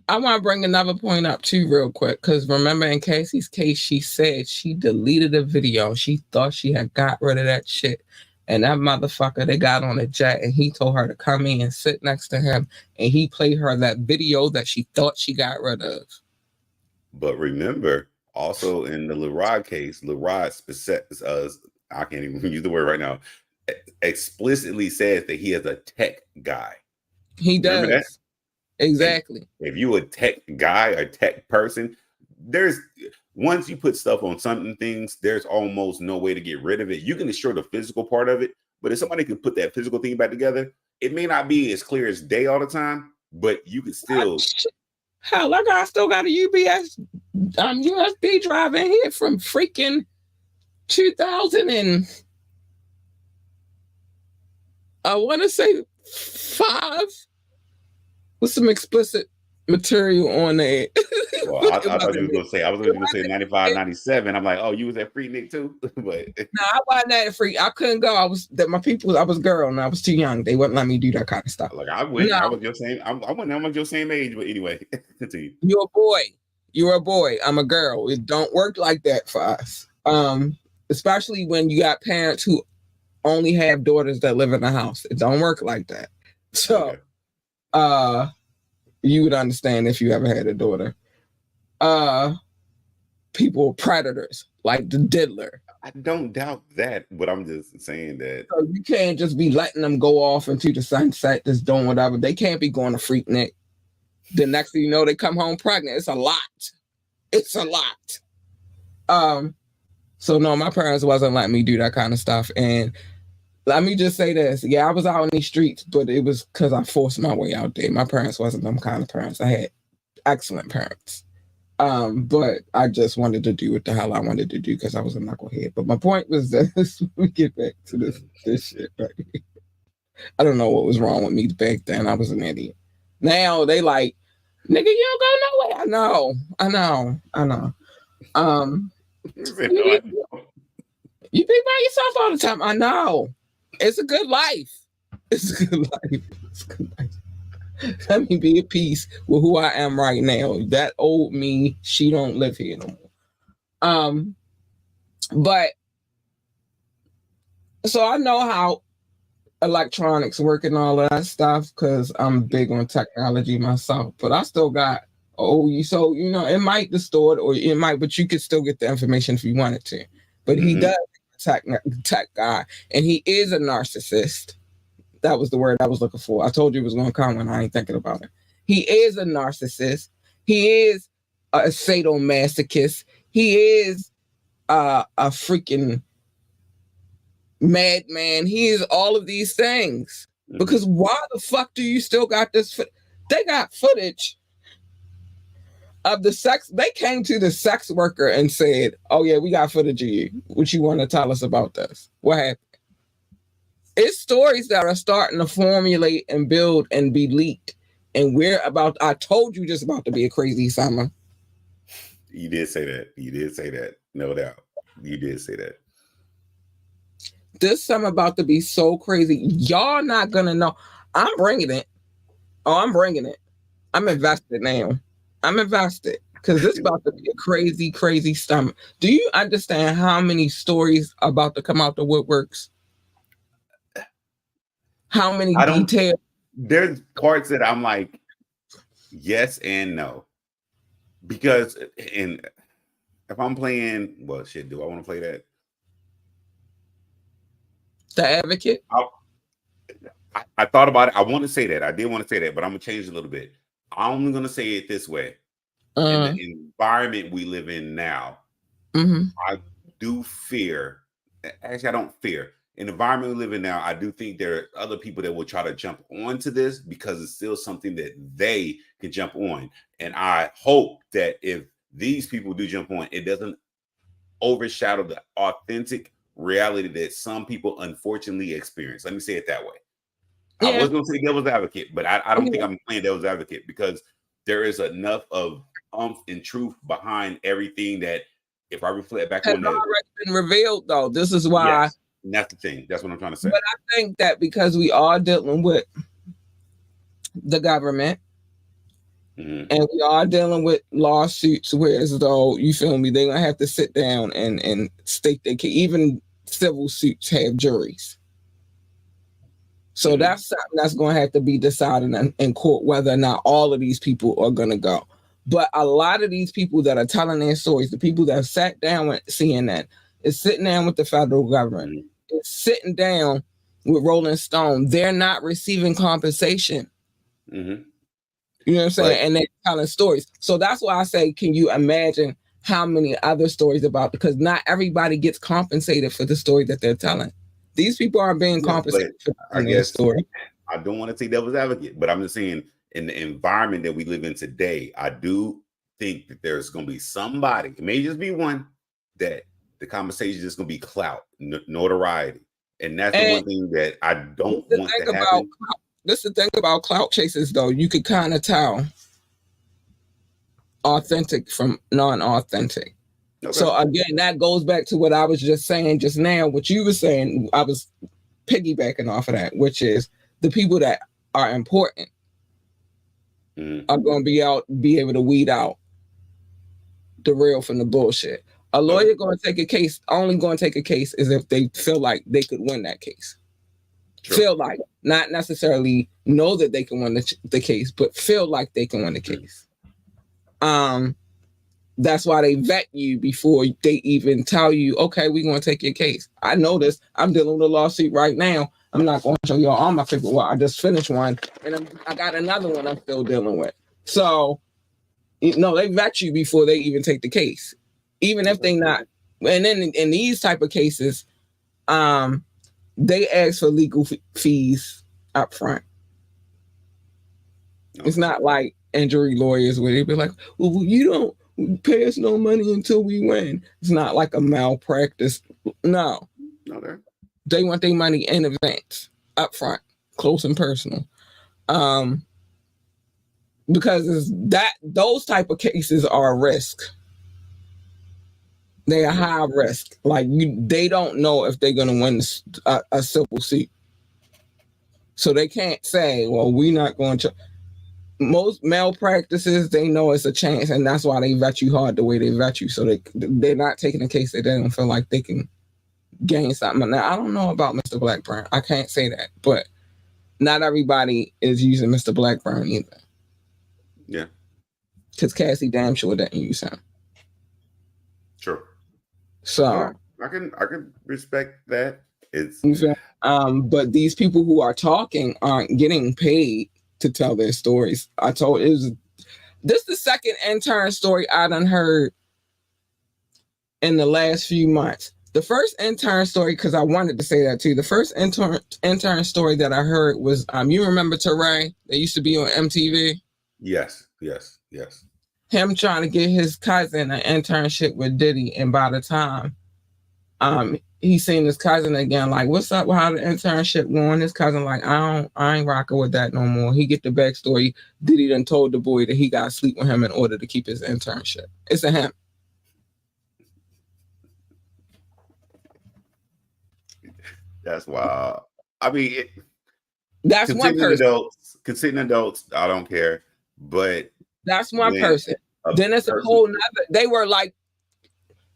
I want to bring another point up too real quick, because remember in Casey's case, she said she deleted a video. She thought she had got rid of that shit. And that motherfucker, they got on a jet and he told her to come in and sit next to him. And he played her that video that she thought she got rid of. But remember, also in the Lerod case, Lerod, I can't even use the word right now, explicitly says that he is a tech guy. He does. Remember that? Exactly. And if you a tech guy or tech person, there's once you put stuff on something things, there's almost no way to get rid of it. You can destroy the physical part of it, but if somebody can put that physical thing back together, it may not be as clear as day all the time, but you can still. Hell, I still got a USB drive in here from freaking 2000 and I want to say 5 with some explicit material on it. Well, I thought you was going to say 95, 97. I'm like, oh, you was at Freaknik too? But no, I wasn't at Freak. I couldn't go. I was a girl and I was too young. They wouldn't let me do that kind of stuff. Like I went, I was your same. I went. I'm your same age, but anyway, continue. You're a boy. You're a boy. I'm a girl. It don't work like that for us. Especially when you got parents who only have daughters that live in the house. It don't work like that. So, you would understand if you ever had a daughter. People predators like the Diddler. I don't doubt that, but I'm just saying that. So you can't just be letting them go off into the sunset, just doing whatever. They can't be going to Freaknik. The next thing you know, they come home pregnant. It's a lot. It's a lot. So no, my parents wasn't letting me do that kind of stuff. And let me just say this. Yeah, I was out in these streets, but it was because I forced my way out there. My parents wasn't them kind of parents. I had excellent parents. But I just wanted to do what the hell I wanted to do because I was a knucklehead. But my point was that we get back to this shit right here. I don't know what was wrong with me back then. I was an idiot. Now they like, nigga, you don't go nowhere. I know. You be by yourself all the time. I know. It's a good life. It's a good life. It's a good life. Let me be at peace with who I am right now. That old me, she don't live here no more. But so I know how electronics work and all of that stuff because I'm big on technology myself. But I still got so it might distort or it might, but you could still get the information if you wanted to. But he does tech guy, and he is a narcissist. That was the word I was looking for. I told you it was going to come when I ain't thinking about it. He is a narcissist. He is a sadomasochist. He is a freaking madman. He is all of these things. Because why the fuck do you still got this? They got footage of the sex. They came to the sex worker and said, "Oh yeah, we got footage of you. What you want to tell us about this? What happened?" It's stories that are starting to formulate and build and be leaked. And I told you just about to be a crazy summer. You did say that. No doubt. You did say that. This summer about to be so crazy. Y'all not going to know. I'm bringing it. I'm bringing it. I'm invested now. I'm invested because this about to be a crazy, crazy summer. Do you understand how many stories about to come out the woodworks? How many details? There's parts that I'm like, yes and no. Because if I'm playing, well, shit, do I want to play that? The Advocate? I thought about it. I want to say that. I did want to say that, but I'm going to change it a little bit. I'm going to say it this way. In the environment we live in now, I do fear. Actually, I don't fear. In the environment we live in now, I do think there are other people that will try to jump onto this because it's still something that they can jump on. And I hope that if these people do jump on, it doesn't overshadow the authentic reality that some people unfortunately experience. Let me say it that way. Yeah. I was going to say devil's advocate, but I don't think I'm playing devil's advocate because there is enough of and truth behind everything that if I reflect back on that, already been revealed though. This is why. Yes, and that's the thing. That's what I'm trying to say. But I think that because we are dealing with the government and we are dealing with lawsuits, whereas though you feel me, they're gonna have to sit down and state they can. Even civil suits have juries. So that's something that's going to have to be decided in court whether or not all of these people are going to go. But a lot of these people that are telling their stories, the people that have sat down with CNN, is sitting down with the federal government, is sitting down with Rolling Stone. They're not receiving compensation. You know what I'm saying? Right. And they're telling stories. So that's why I say, can you imagine how many other stories about, because not everybody gets compensated for the story that they're telling. These people aren't being compensated for their story. I don't want to say devil's advocate, but I'm just saying in the environment that we live in today, I do think that there's going to be somebody, it may just be one, that the conversation is going to be clout, notoriety. And that's the one thing that I don't want to happen. This is the thing about clout chasers, though. You could kind of tell authentic from non-authentic. Okay. So again, that goes back to what I was just saying just now. What you were saying, I was piggybacking off of that, which is the people that are important are going to be able to weed out the real from the bullshit. A lawyer going to take a case, only going to take a case is if they feel like they could win that case. Sure. Feel like, not necessarily know that they can win the case, but feel like they can win the case. That's why they vet you before they even tell you, okay, we're going to take your case. I know this. I'm dealing with a lawsuit right now. I'm not going to show you all my paperwork. I just finished one, and I got another one I'm still dealing with. So, they vet you before they even take the case, even if they not. And then in these type of cases, they ask for legal fees up front. It's not like injury lawyers where they be like, well, Pay us no money until we win. It's not like a malpractice. No. Okay. They want their money in advance, up front, close and personal. Because those type of cases are a risk. They are high risk. Like they don't know if they're gonna win a civil suit. So they can't say, well, we're not going to. Most malpractices, they know it's a chance, and that's why they vet you hard the way they vet you. So they're not taking a case that they don't feel like they can gain something. Now, I don't know about Mr. Blackburn. I can't say that, but not everybody is using Mr. Blackburn either. Yeah. Because Cassie damn sure didn't use him. Sure. So I can respect that. It's but these people who are talking aren't getting paid to tell their stories. This the second intern story I done heard in the last few months. The first intern story, because I wanted to say that too. The first intern story that I heard was you remember Teray? They used to be on MTV. Yes. Him trying to get his cousin an internship with Diddy, and by the time he seen his cousin again, like, what's up with how the internship going? His cousin like, I ain't rocking with that no more. He get the backstory. Diddy done told the boy that he got to sleep with him in order to keep his internship. It's a him. That's wild. I mean, that's one person. Consenting adults, I don't care. But that's one person. Then it's a whole nother. They were like,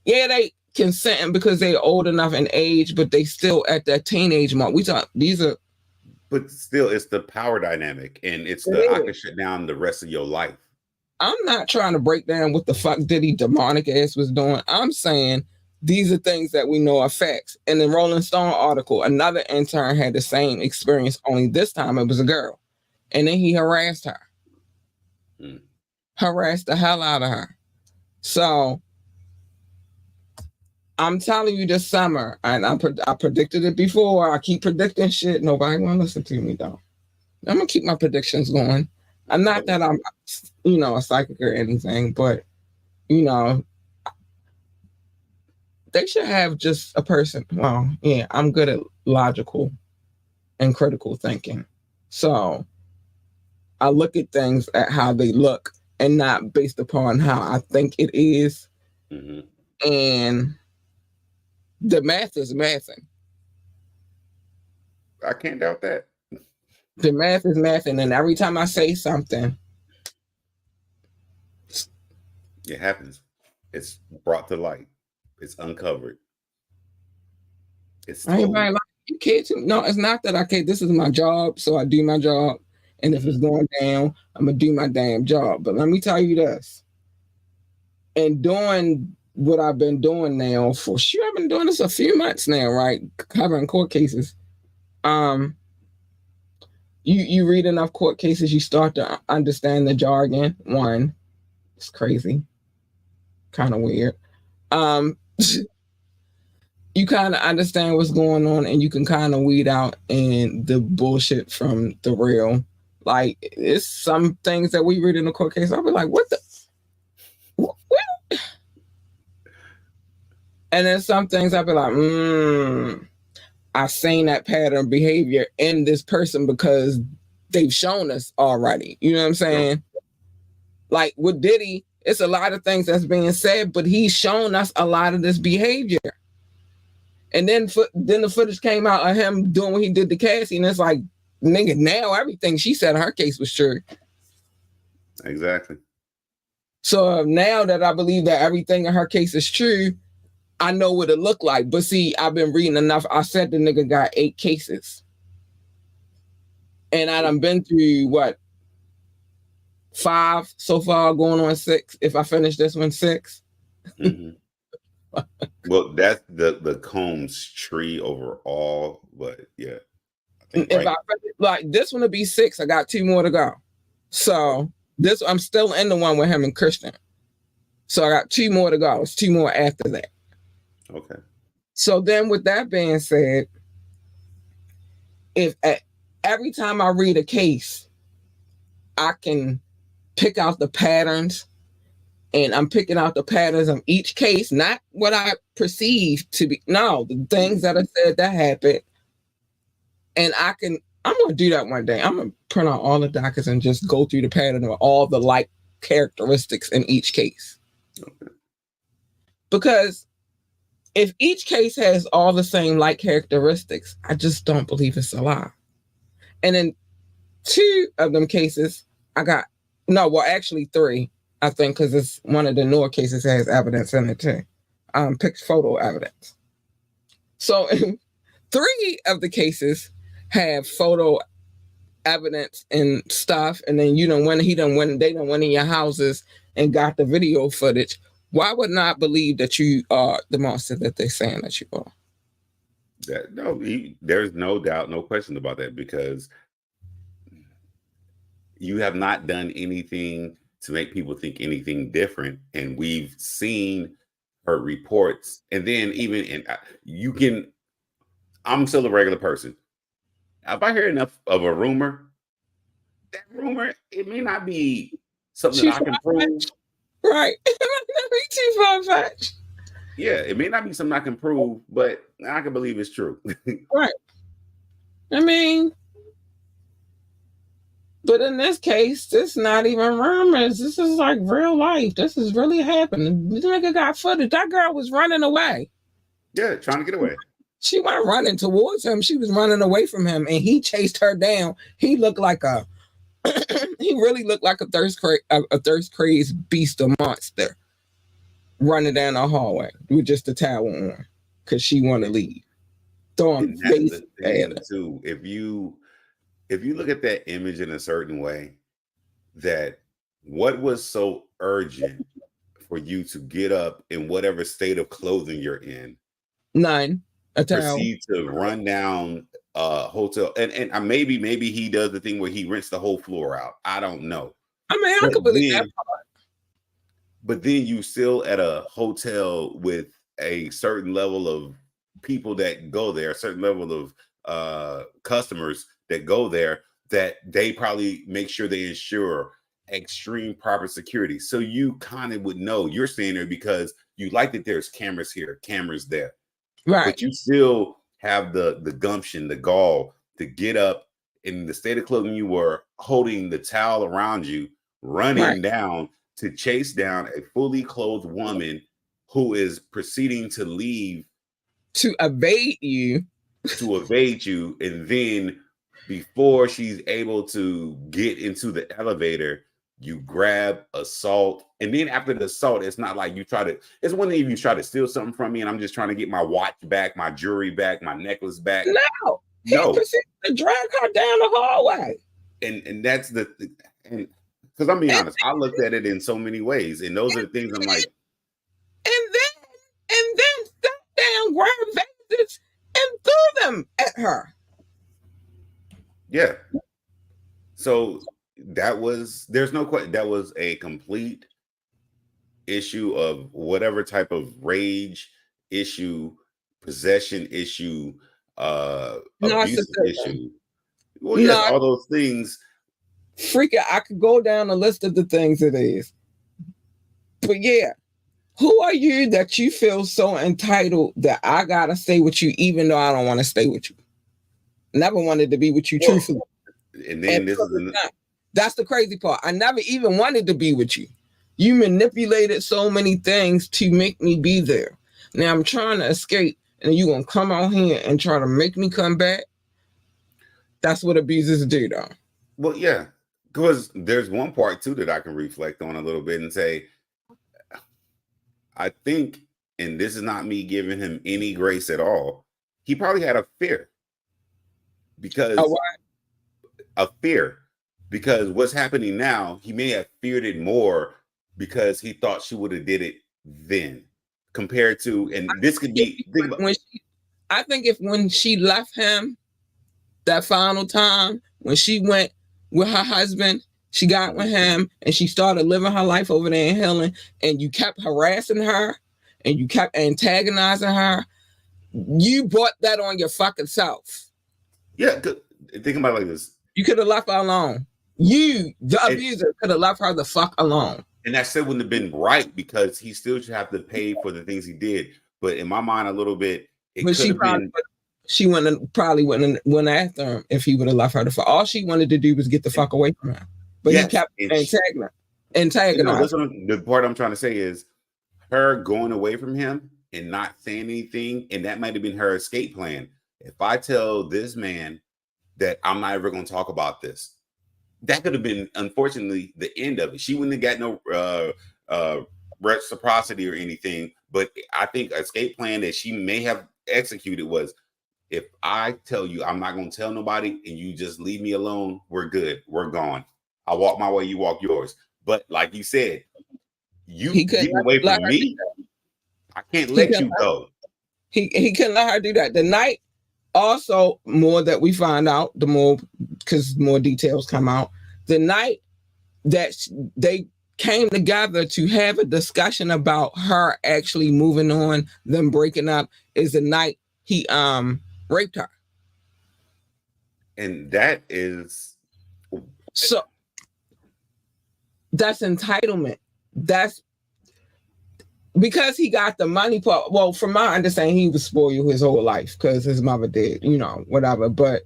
yeah, they consenting because they're old enough in age, but they still at that teenage mark. But still, it's the power dynamic, and it's I can shut down the rest of your life. I'm not trying to break down what the fuck Diddy demonic ass was doing. I'm saying these are things that we know are facts. In the Rolling Stone article, another intern had the same experience, only this time it was a girl. And then he harassed her. Harassed the hell out of her. So I'm telling you this summer, and I predicted it before. I keep predicting shit. Nobody want to listen to me, though. I'm going to keep my predictions going. I'm not that I'm, a psychic or anything, but, they should have just a person. Well, yeah, I'm good at logical and critical thinking. So I look at things at how they look and not based upon how I think it is. Mm-hmm. And the math is mathing. I can't doubt that. The math is mathing, and every time I say something, it happens. It's brought to light. It's uncovered. It's everybody like, you can't. No, it's not that I can't. This is my job, so I do my job. And if it's going down, I'm gonna do my damn job. But let me tell you this. And doing what I've been doing now for sure, I've been doing this a few months now, right? Covering court cases. You read enough court cases, you start to understand the jargon. One, it's crazy, kind of weird. You kind of understand what's going on, and you can kind of weed out and the bullshit from the real. Like, it's some things that we read in the court case, I'll be like, what the? What? And then some things I'll be like, I've seen that pattern of behavior in this person because they've shown us already. You know what I'm saying? Yeah. Like with Diddy, it's a lot of things that's being said, but he's shown us a lot of this behavior. And then the footage came out of him doing what he did to Cassie, and it's like, nigga, now everything she said in her case was true. Exactly. So now that I believe that everything in her case is true, I know what it looked like. But see, I've been reading enough. I said the nigga got 8 cases. And I done been through, 5 so far, going on 6. If I finish this one, 6. Mm-hmm. Well, that's the Combs tree overall, but yeah. If I like this one to be 6, I got 2 more to go. So I'm still in the one with him and Christian. So I got 2 more to go. It's 2 more after that. Okay. So then, with that being said, every time I read a case, I can pick out the patterns and I'm picking out the patterns of each case, not what I perceive to be. No, the things that are said that happened. And I'm going to do that one day. I'm going to print out all the dockets and just go through the pattern of all the like characteristics in each case. Okay. Because if each case has all the same like characteristics, I just don't believe it's a lie. And in 2 of them cases, actually 3, I think, because it's one of the newer cases has evidence in it too. Picture photo evidence. So in 3 of the cases have photo evidence and stuff, and then they done went in your houses and got the video footage. Why would not believe that you are the monster that they're saying that you are? There's no doubt, no question about that, because you have not done anything to make people think anything different. And we've seen her reports. And then I'm still a regular person. If I hear enough of a rumor, that rumor, it may not be something that I can prove. Right. It might not be too far-fetched. Yeah, it may not be something I can prove, but I can believe it's true. Right. I mean, but in this case, this not even rumors. This is like real life. This is really happening. This nigga got footage. That girl was running away. Yeah, trying to get away. She wasn't running towards him. She was running away from him, and he chased her down. He looked like he really looked like a thirst crazed beast or monster running down the hallway with just a towel on because she want to leave. Throwing face too. If you look at that image in a certain way, that what was so urgent for you to get up in whatever state of clothing you're in? None. Proceed to run down a hotel, and maybe he does the thing where he rents the whole floor out. I don't know. I mean, I could believe that part. But then you still at a hotel with a certain level of people that go there, a certain level of customers that go there, that they probably make sure they ensure extreme proper security. So you kind of would know you're staying there because you like that there's cameras here, cameras there. Right. But you still have the gumption, the gall to get up in the state of clothing you were, holding the towel around you, running down to chase down a fully clothed woman who is proceeding to leave. To evade you. And then before she's able to get into the elevator, you grab assault. And then after the assault, it's not like it's one thing if you try to steal something from me and I'm just trying to get my watch back, my jewelry back, my necklace back. No. He proceeded to drag her down the hallway. And that's and because I'm being honest, I looked at it in so many ways. And those are the things I'm like. And then sat down, grabbed vases, and threw them at her. Yeah. So there's no question. That was a complete issue of whatever type of rage issue, possession issue, abuse issue. Well, yes, all those things. Freaking, I could go down a list of the things it is. But yeah, who are you that you feel so entitled that I gotta stay with you even though I don't want to stay with you? Never wanted to be with you, truthfully. And then that's the crazy part. I never even wanted to be with you. You manipulated so many things to make me be there. Now I'm trying to escape, and you gonna come out here and try to make me come back? That's what abusers do, though. Well, yeah, because there's one part too that I can reflect on a little bit and say, I think, and this is not me giving him any grace at all, he probably had a fear. Because because what's happening now, he may have feared it more because he thought she would have did it then, compared to, and this could be I think when she left him that final time, when she went with her husband, she got with him and she started living her life over there in Helen, and you kept harassing her and you kept antagonizing her, you brought that on your fucking self. Yeah, think about it like this. You could have left her alone. You, the abuser, could have left her the fuck alone. And that still wouldn't have been right because he still should have to pay for the things he did. But in my mind, a little bit, it But could have been. she probably wouldn't went after him if he would have left her to fuck. All she wanted to do was get the fuck away from him. But he kept antagonizing. No, the part I'm trying to say is her going away from him and not saying anything, and that might have been her escape plan. If I tell this man that I'm not ever going to talk about this, that could have been, unfortunately, the end of it. She wouldn't have got no reciprocity or anything. But I think escape plan that she may have executed was, if I tell you I'm not going to tell nobody and you just leave me alone, we're good. We're gone. I walk my way, you walk yours. But like you said, you getting away from me, I can't let you go. He couldn't let her do that. The night, also, more that we find out, the more, because more details come out, the night that they came together to have a discussion about her actually moving on, them breaking up, is the night he raped her. And that is, so that's entitlement. That's because he got the money part. Well, from my understanding, he was spoiled his whole life because his mother did, whatever. But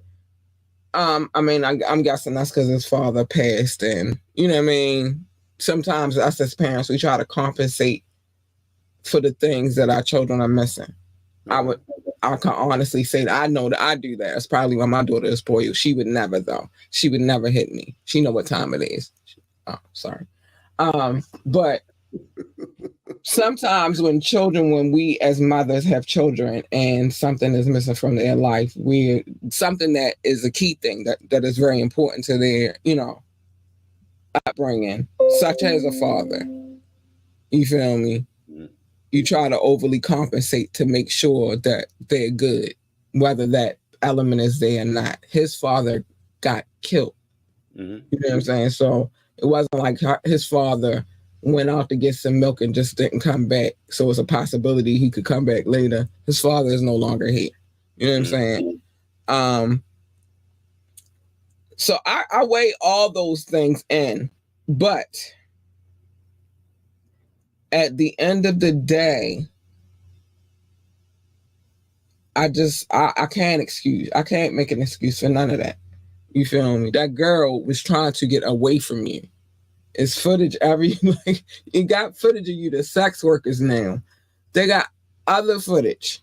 I mean, I'm guessing that's because his father passed, and what I mean. Sometimes us as parents, we try to compensate for the things that our children are missing. I can honestly say that I know that I do that. It's probably why my daughter is spoiled. She would never, though. She would never hit me. She know what time it is. Oh, sorry. But sometimes when we as mothers have children and something is missing from their life, something that is a key thing that is very important to their, upbringing, such as a father. You feel me? You try to overly compensate to make sure that they're good, whether that element is there or not. His father got killed. You know what I'm saying? So it wasn't like his father went out to get some milk and just didn't come back. So it's a possibility he could come back later. His father is no longer here. You know what I'm saying? So I weigh all those things in, but at the end of the day, I can't make an excuse for none of that. You feel me? That girl was trying to get away from you. It's footage you got footage of you, the sex workers now. They got other footage.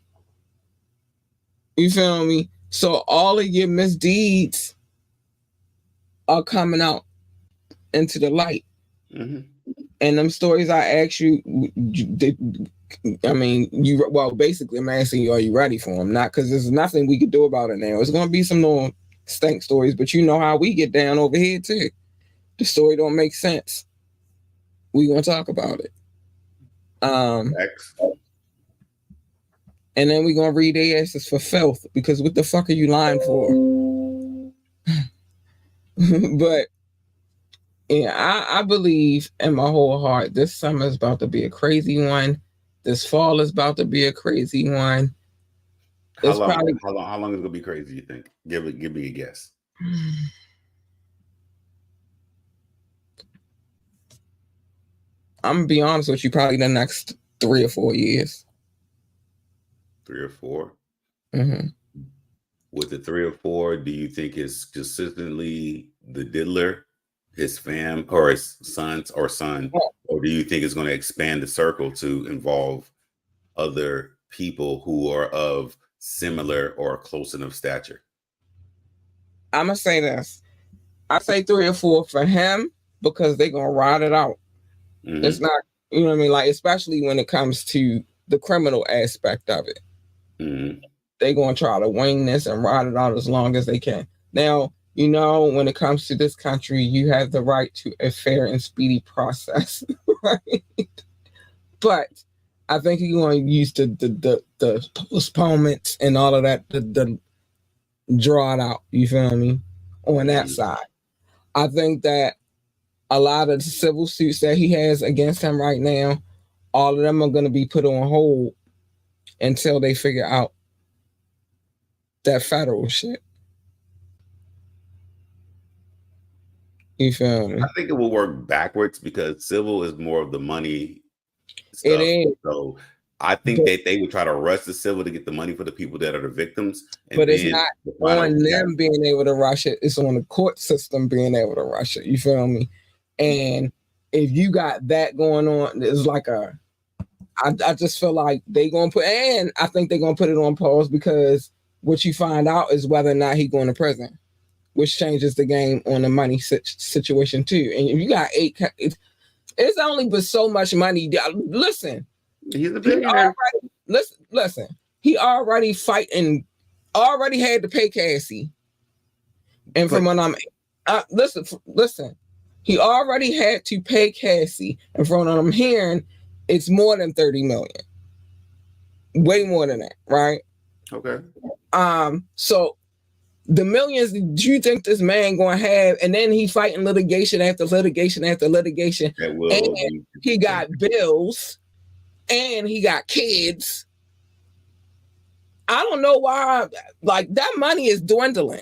You feel me? So all of your misdeeds are coming out into the light. And them stories I asked you, basically I'm asking you, are you ready for them? Not because there's nothing we could do about it now. It's going to be some more stank stories, but you know how we get down over here too. The story don't make sense. We going to talk about it. And then we going to read their asses for filth, because what the fuck are you lying for? But yeah, I believe in my whole heart this summer is about to be a crazy one. This fall is about to be a crazy one. How long is it gonna be crazy, you think? Give me a guess. I'm gonna be honest with you, probably the next 3 or 4 years. 3 or 4? Mm-hmm. With the 3 or 4, do you think it's consistently the Diddler, his fam, or his sons or son? Or do you think it's going to expand the circle to involve other people who are of similar or close enough stature? I'm gonna say this. I say 3 or 4 for him because they're gonna ride it out. It's not, you know what I mean? Like, especially when it comes to the criminal aspect of it. They're gonna try to wing this and ride it out as long as they can. Now, when it comes to this country, you have the right to a fair and speedy process, right? But I think you're going to use the postponements and all of that to draw it out. You feel me? On that side, I think that a lot of the civil suits that he has against him right now, all of them are going to be put on hold until they figure out that federal shit. You feel me? I think it will work backwards because civil is more of the money It stuff. is, So I think that they would try to rush the civil to get the money for the people that are the victims, and but it's then not the on final. them being able to rush it. It's on the court system being able to rush it. You feel me? And if you got that going on, it's like I just feel like they gonna put, and I think they're gonna put it on pause because what you find out is whether or not he going to prison, which changes the game on the money situation too. And if you got it's only but so much money. Listen, He's a billionaire. listen. He already fighting, already had to pay Cassie, and from what I'm listen, he already had to pay Cassie, and from what I'm hearing, it's more than 30 million, way more than that, right? Okay. So the millions that you think this man gonna have, and then he fighting litigation after litigation after litigation, and he got bills, and he got kids. I don't know why, like that money is dwindling.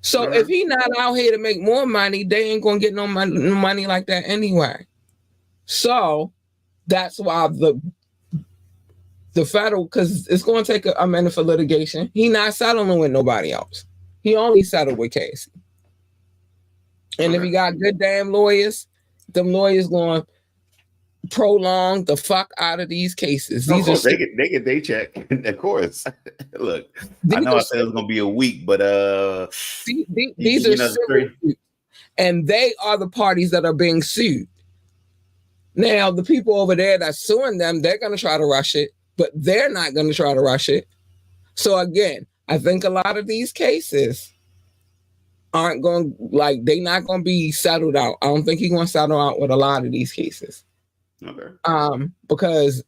So if he not out here to make more money, they ain't gonna get no money like that anyway. So that's why the federal, because it's gonna take a minute for litigation. He not settling with nobody else. He only settled with Casey. And if he got good damn lawyers, them lawyers gonna prolong the fuck out of these cases. These are they get they check. Of course. Look, I know I said it was gonna be a week, but these are civil suits, and they are the parties that are being sued. Now the people over there that's suing them, they're gonna try to rush it, but they're not gonna try to rush it. So again, I think a lot of these cases aren't going, like, they not gonna be settled out. I don't think he's gonna settle out with a lot of these cases. Okay. Because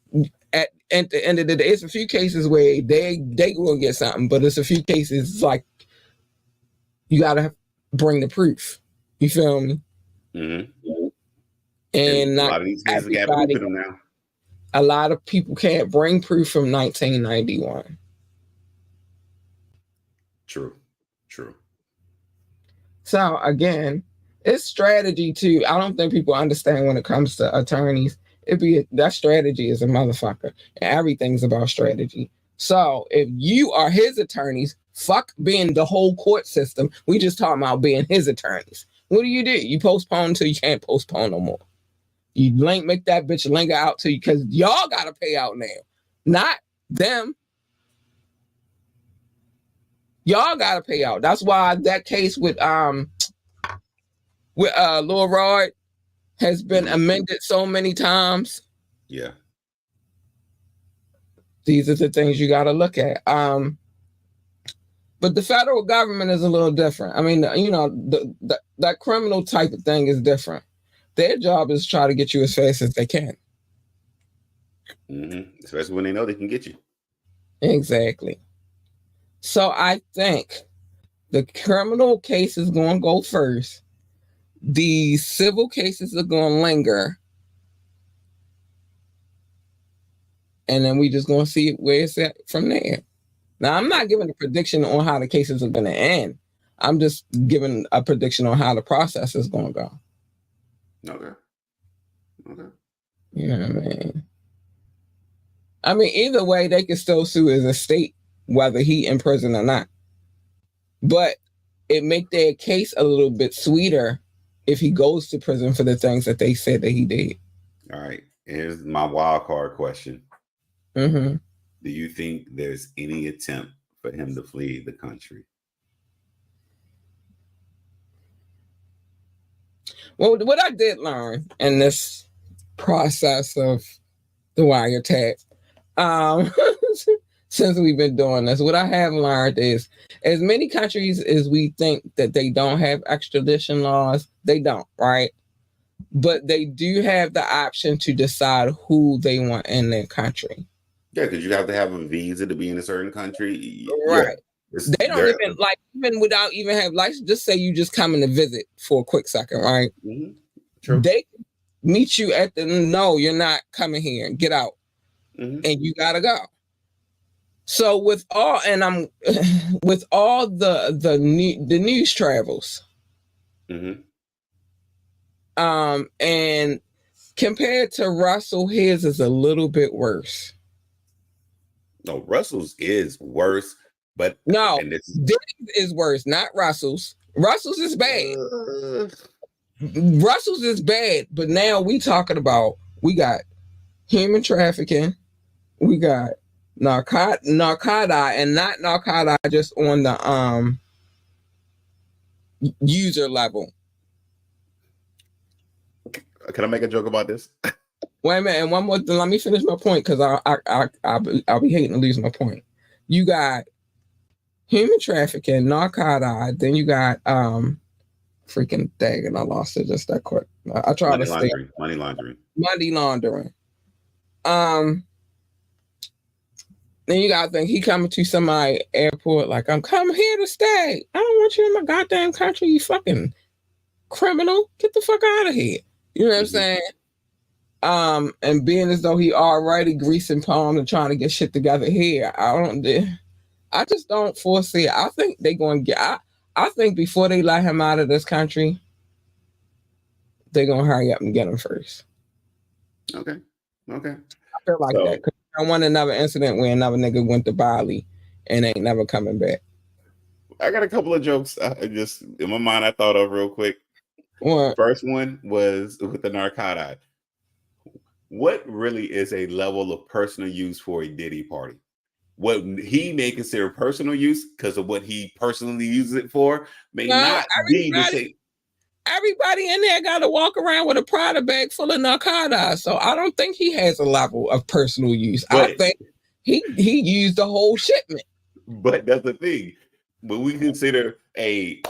at the end of the day, it's a few cases where they gonna get something, but it's a few cases like you gotta bring the proof. You feel me? Mm-hmm. And a lot of these cases got proof in them now. A lot of people can't bring proof from 1991. True. So again, it's strategy too. I don't think people understand when it comes to attorneys. That strategy is a motherfucker. And everything's about strategy. So if you are his attorneys, fuck being the whole court system. We just talking about being his attorneys. What do? You postpone until you can't postpone no more. You make that bitch link out to you because y'all gotta pay out now, not them. Y'all gotta pay out. That's why that case with Lil Rod has been amended so many times. Yeah. These are the things you gotta look at. But the federal government is a little different. I mean, you know, that criminal type of thing is different. Their job is to try to get you as fast as they can. Mm-hmm. Especially when they know they can get you. Exactly. So I think the criminal case is going to go first. The civil cases are going to linger. And then we just going to see where it's at from there. Now, I'm not giving a prediction on how the cases are going to end. I'm just giving a prediction on how the process is going to go. Okay. You know what I mean? I mean, either way, they can still sue as a state, whether he in prison or not. But it make their case a little bit sweeter if he goes to prison for the things that they said that he did. All right. Here's my wild card question. Mm-hmm. Do you think there's any attempt for him to flee the country? Well, what I did learn in this process of the wiretap, since we've been doing this, what I have learned is as many countries as we think that they don't have extradition laws, they don't, right? But they do have the option to decide who they want in their country. Yeah, because you have to have a visa to be in a certain country. Right. Yeah, they don't even without even have license, just say you just coming to visit for a quick second, right? Mm-hmm. True. They meet you at no, you're not coming here. Get out. Mm-hmm. And you gotta go. So with all, and I'm with all the news travels, Mm-hmm. and compared to Russell, his is a little bit worse. No, Russell's is worse, but No, and this Diddy's is worse, not Russell's. Russell's is bad. Russell's is bad, but now we talking about we got human trafficking, we got narcotic, and not narcotic just on the user level. Can I make a joke about this? Wait a minute, and one more thing. Let me finish my point because I'll be hating to lose my point. You got human trafficking, narcotic, then you got freaking thing, and I lost it just that quick. I try Money to stay laundering. Money laundering. money laundering. Um, then you gotta think he coming to somebody airport like I'm coming here to stay. I don't want you in my goddamn country, you fucking criminal. Get the fuck out of here. You know what I'm saying? And being as though he already greasing palms and trying to get shit together here, I just don't foresee it. I think they going to get. I think before they let him out of this country, they're gonna hurry up and get him first. Okay. Okay. I feel like that because I don't want another incident where another nigga went to Bali and ain't never coming back. I got a couple of jokes. I just in my mind I thought of real quick. What? First one was with the narcotic. What really is a level of personal use for a Diddy party? What he may consider personal use because of what he personally uses it for may not be the same. Everybody in there got to walk around with a Prada bag full of narcotics. So I don't think he has a level of personal use. But, I think he used the whole shipment. But that's the thing. When we consider you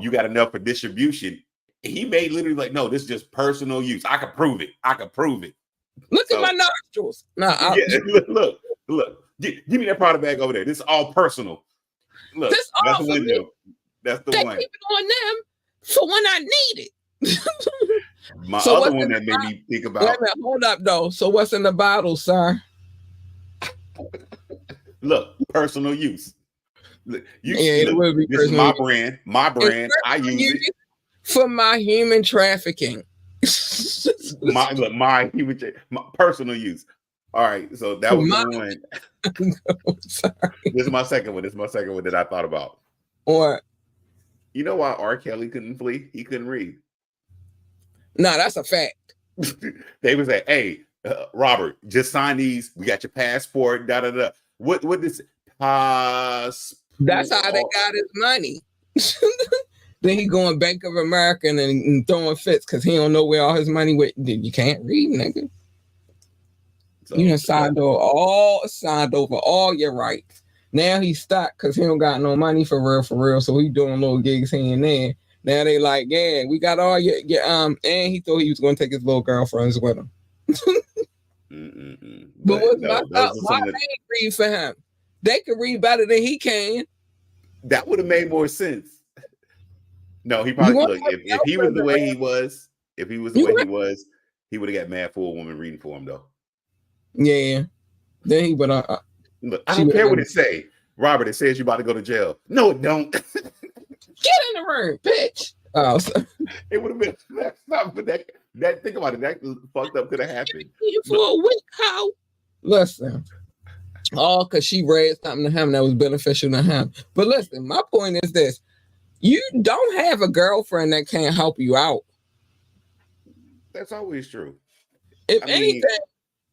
got enough for distribution, he may literally like, no, this is just personal use. I can prove it. Look at my nostrils. Look. Give me that Prada bag over there. This is all personal. Look, this that's the window. That's the one. Keep it on them for when I need it. My other one that made me think about. Wait a minute, hold up though. So what's in the bottle, sir? Look, personal use. Look, this is my brand. I use it for my human trafficking. my personal use. All right, so that was the one. This is my second one. That I thought about. Or you know why R. Kelly couldn't flee? He couldn't read. No, that's a fact. They was like, "Hey, Robert, just sign these. We got your passport." Da da da. What this passport? That's how they got his money. Then he going Bank of America and throwing fits because he don't know where all his money went. You can't read, nigga. So, you done signed over all your rights. Now he's stuck because he don't got no money for real. So he doing little gigs here and there. Now they like, yeah, we got all your and he thought he was going to take his little girlfriends with him. But what's my thought? Why they ain't read for him? They can read better than he can. That would have made more sense. No, he probably look if he was the way he was, he would have got mad for a woman reading for him though. Yeah. Then he would look, I don't care what it say. Robert, it says you about to go to jail. No, it don't. Get in the room, bitch. Oh, so. It would have been that think about it. That fucked up could have happened. For a week, how? Listen. All because she read something to him that was beneficial to him. But listen, my point is this. You don't have a girlfriend that can't help you out. That's always true. If anything,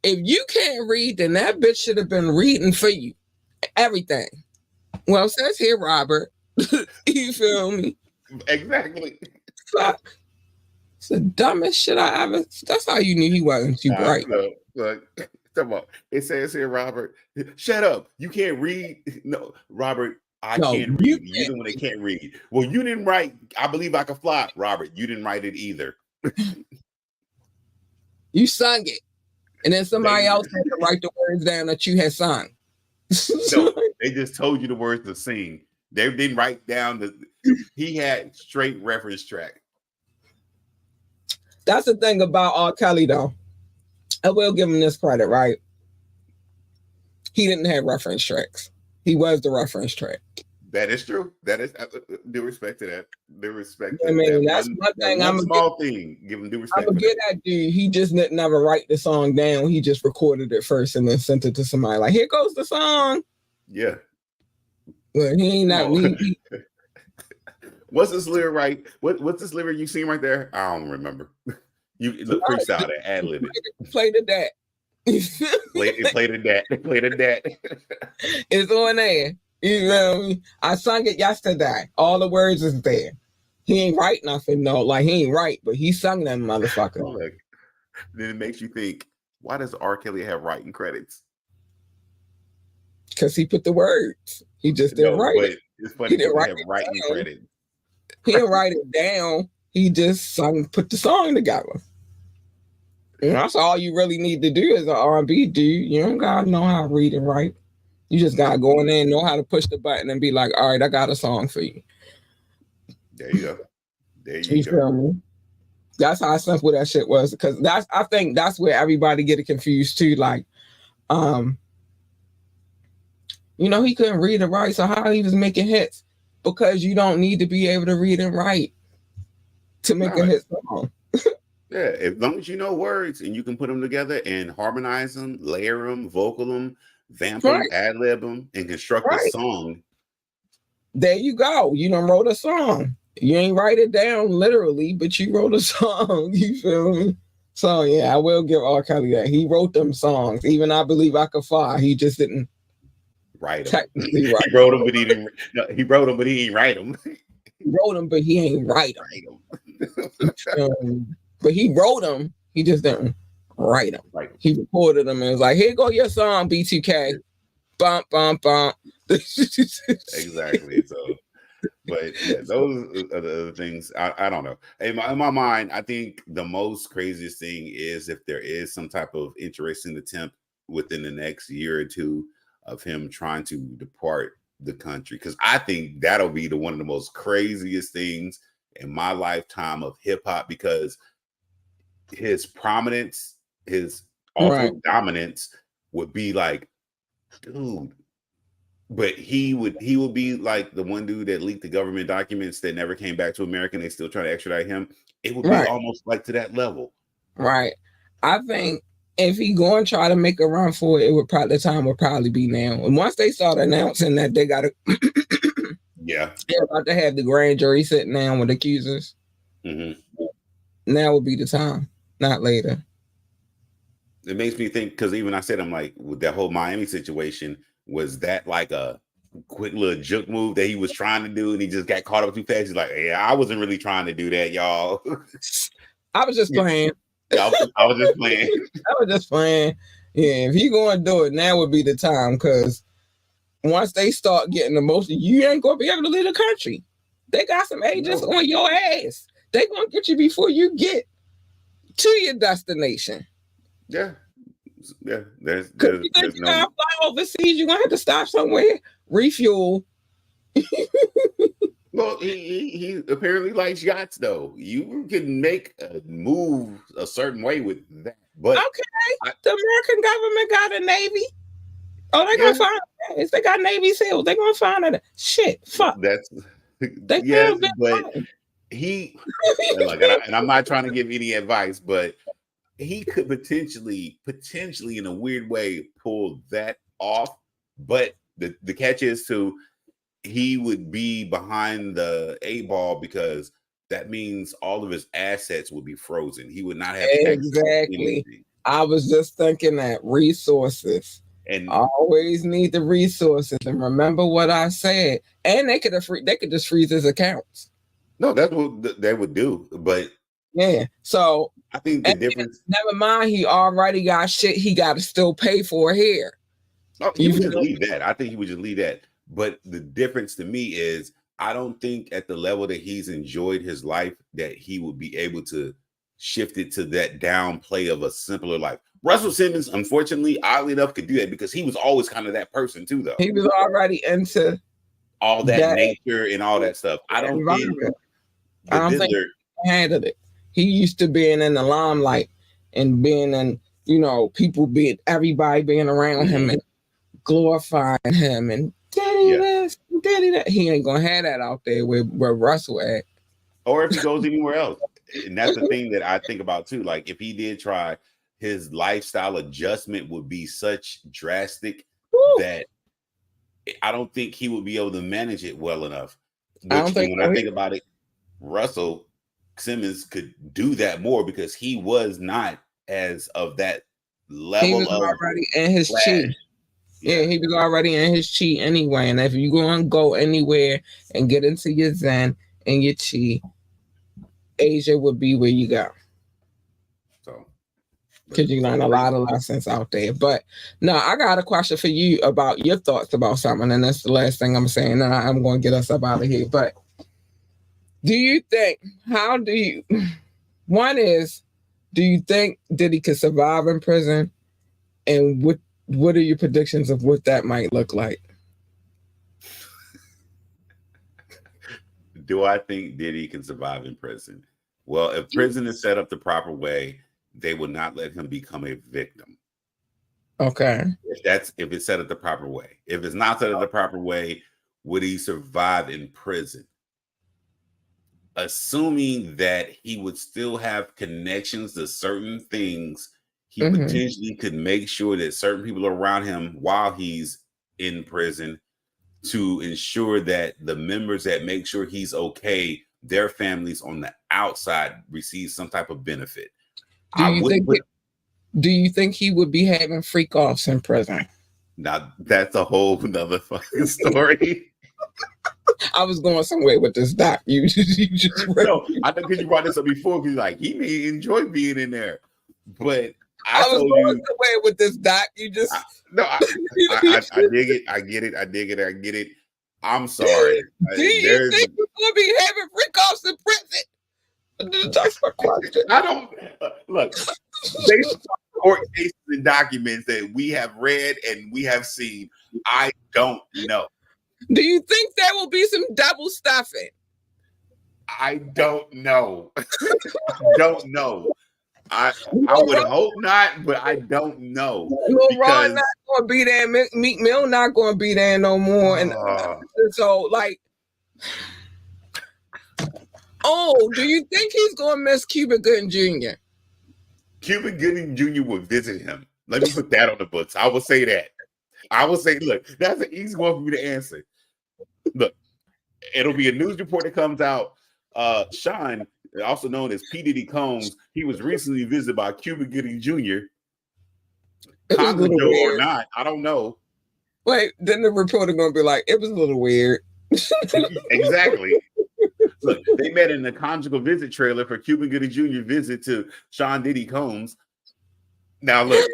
if you can't read, then that bitch should have been reading for you. Everything. Well, it says here, Robert. You feel me? Exactly. It's the dumbest shit I ever. That's how you knew he wasn't too bright. Look, come on. It says here, Robert. Shut up. You can't read. No, Robert. I can't read. You're the one that can't read. Well, you didn't write. I believe I can fly, Robert. You didn't write it either. You sung it, and then somebody else had to write the words down that you had sung. No, they just told you the words to sing. They didn't write down he had straight reference track. That's the thing about R. Kelly, though. I will give him this credit, right? he didn't have reference tracks. He was the reference track. That is true. That is due respect to that. Due respect to I mean, that that's one. one thing. That one small thing. Give him due respect. I'm gonna get that dude. He just never write the song down. He just recorded it first and then sent it to somebody. Like, here goes the song. Yeah. But he ain't not. What's this lyric right? What's this lyric you seen right there? I don't remember. You look freestyle that ad lib it. Played it that. Played it that. Played it that. It's on there. You know what I mean? I sung it yesterday. All the words is there. He ain't write nothing, no. Like, he ain't write, but he sung that motherfucker. Like, then it makes you think, why does R. Kelly have writing credits? Because he put the words. He just didn't write it. It's funny because they have writing credits. He didn't write it down. He just put the song together. And that's all you really need to do as an R&B dude. You don't gotta know how to read and write. You just gotta go in there and know how to push the button and be like, all right, I got a song for you. There you go. There you go. Feel me? That's how simple that shit was. Because I think that's where everybody get it confused too. Like, he couldn't read and write, so how he was making hits? Because you don't need to be able to read and write to make a hit song. Yeah, as long as you know words and you can put them together and harmonize them, layer them, vocal them, vamp them, ad lib them, and construct a song. There you go. You done wrote a song. You ain't write it down literally, but you wrote a song. You feel me? So yeah, I will give R. Kelly that. He wrote them songs. Even I Believe I Could Fly. He just didn't write them. He wrote them, but he didn't. No, he wrote them, but he didn't write them. He wrote them, but he ain't write them. But he wrote them. He just didn't write them. He recorded them and was like, "Here go your song, B2K." Bump, bump, bump. Exactly. So, but yeah, those are the other things. I don't know. In my mind, I think the most craziest thing is if there is some type of interesting attempt within the next year or two of him trying to depart the country, because I think that'll be one of the most craziest things in my lifetime of hip hop, because his prominence, his also dominance would be like, dude. But he would be like the one dude that leaked the government documents that never came back to America, and they still try to extradite him. It would be almost like to that level. Right. I think if he go and try to make a run for it, the time would probably be now. And once they start announcing that they got to, they're about to have the grand jury sitting down with accusers. Now would be the time, not later. It makes me think, because even I said, I'm like, with that whole Miami situation, was that like a quick little juke move that he was trying to do and he just got caught up too fast? He's like, yeah, I wasn't really trying to do that, y'all. I was just playing. I was just playing. I was just playing. Yeah, if he going to do it, now would be the time, because once they start getting emotional, you ain't going to be able to leave the country. They got some agents on your ass. They going to get you before you get to your destination. Yeah. Yeah, there's you gotta fly overseas. You're gonna have to stop somewhere, refuel. Well, he apparently likes yachts, though. You can make a move a certain way with that. But the American government got a navy. Oh, they're gonna find it. They got Navy SEALs. They're gonna find it. Shit, fuck. That's yes, but he and I'm not trying to give any advice, but he could potentially in a weird way pull that off. But the catch is he would be behind the 8 ball, because that means all of his assets would be frozen. He would not have exactly. I was just thinking that resources, and always need the resources. And remember what I said. And they could just freeze his accounts. No, that's what they would do. But yeah, so I think the difference. Never mind, he already got shit he got to still pay for here. Oh, he would just leave that. I think he would just leave that. But the difference to me is, I don't think at the level that he's enjoyed his life that he would be able to shift it to that downplay of a simpler life. Russell Simmons, unfortunately, oddly enough, could do that because he was always kind of that person too, though. He was already into all that nature and all that stuff. I don't think he handled it. He used to being in the limelight and being in, everybody being around him. And glorifying him and daddy this, daddy that. He ain't gonna have that out there where Russell at. Or if he goes anywhere else. And that's the thing that I think about too. Like if he did try, his lifestyle adjustment would be such drastic that I don't think he would be able to manage it well enough. Which, when I think about it, Russell Simmons could do that more because he was not as of that level. He was already in his chi. Yeah, he was already in his chi anyway. And if you're going to go anywhere and get into your zen and your chi, Asia would be where you go. So, because you learn a lot of lessons out there. But no, I got a question for you about your thoughts about something, and that's the last thing I'm saying. And I'm going to get us up out of here. But do you think? One is, do you think Diddy could survive in prison, and what are your predictions of what that might look like? Do I think Diddy can survive in prison? Well, if prison is set up the proper way, they will not let him become a victim. Okay. If it's set up the proper way. If it's not set up the proper way, would he survive in prison? Assuming that he would still have connections to certain things, he potentially could make sure that certain people are around him while he's in prison to ensure that the members that make sure he's okay, their families on the outside receive some type of benefit. Do you think he would be having freak offs in prison? Now that's a whole nother fucking story. I was going somewhere with this doc. You just no, I think because you brought this up before, because like he may enjoy being in there, but I was going somewhere with this doc. You just I dig it. I get it. I'm sorry. Do you think we're gonna be having freak offs in prison? That's my question. I don't look. Based on court cases and documents that we have read and we have seen, I don't know. Do you think there will be some double stuffing? I don't know. I don't know. I would hope not, but I don't know. Ron not gonna be there. Meek Mill not gonna be there no more. And so, like, do you think he's gonna miss Cuba Gooding Jr.? Cuba Gooding Jr. will visit him. Let me put that on the books. I will say that. I will say, look, that's an easy one for me to answer. Look, it'll be a news report that comes out. Sean, also known as P. Diddy Combs, he was recently visited by Cuba Gooding Jr. Condo or not, I don't know. Wait, then the reporter gonna be like, it was a little weird. Exactly. Look, they met in the conjugal visit trailer for Cuba Gooding Jr. visit to Sean Diddy Combs. Now, look,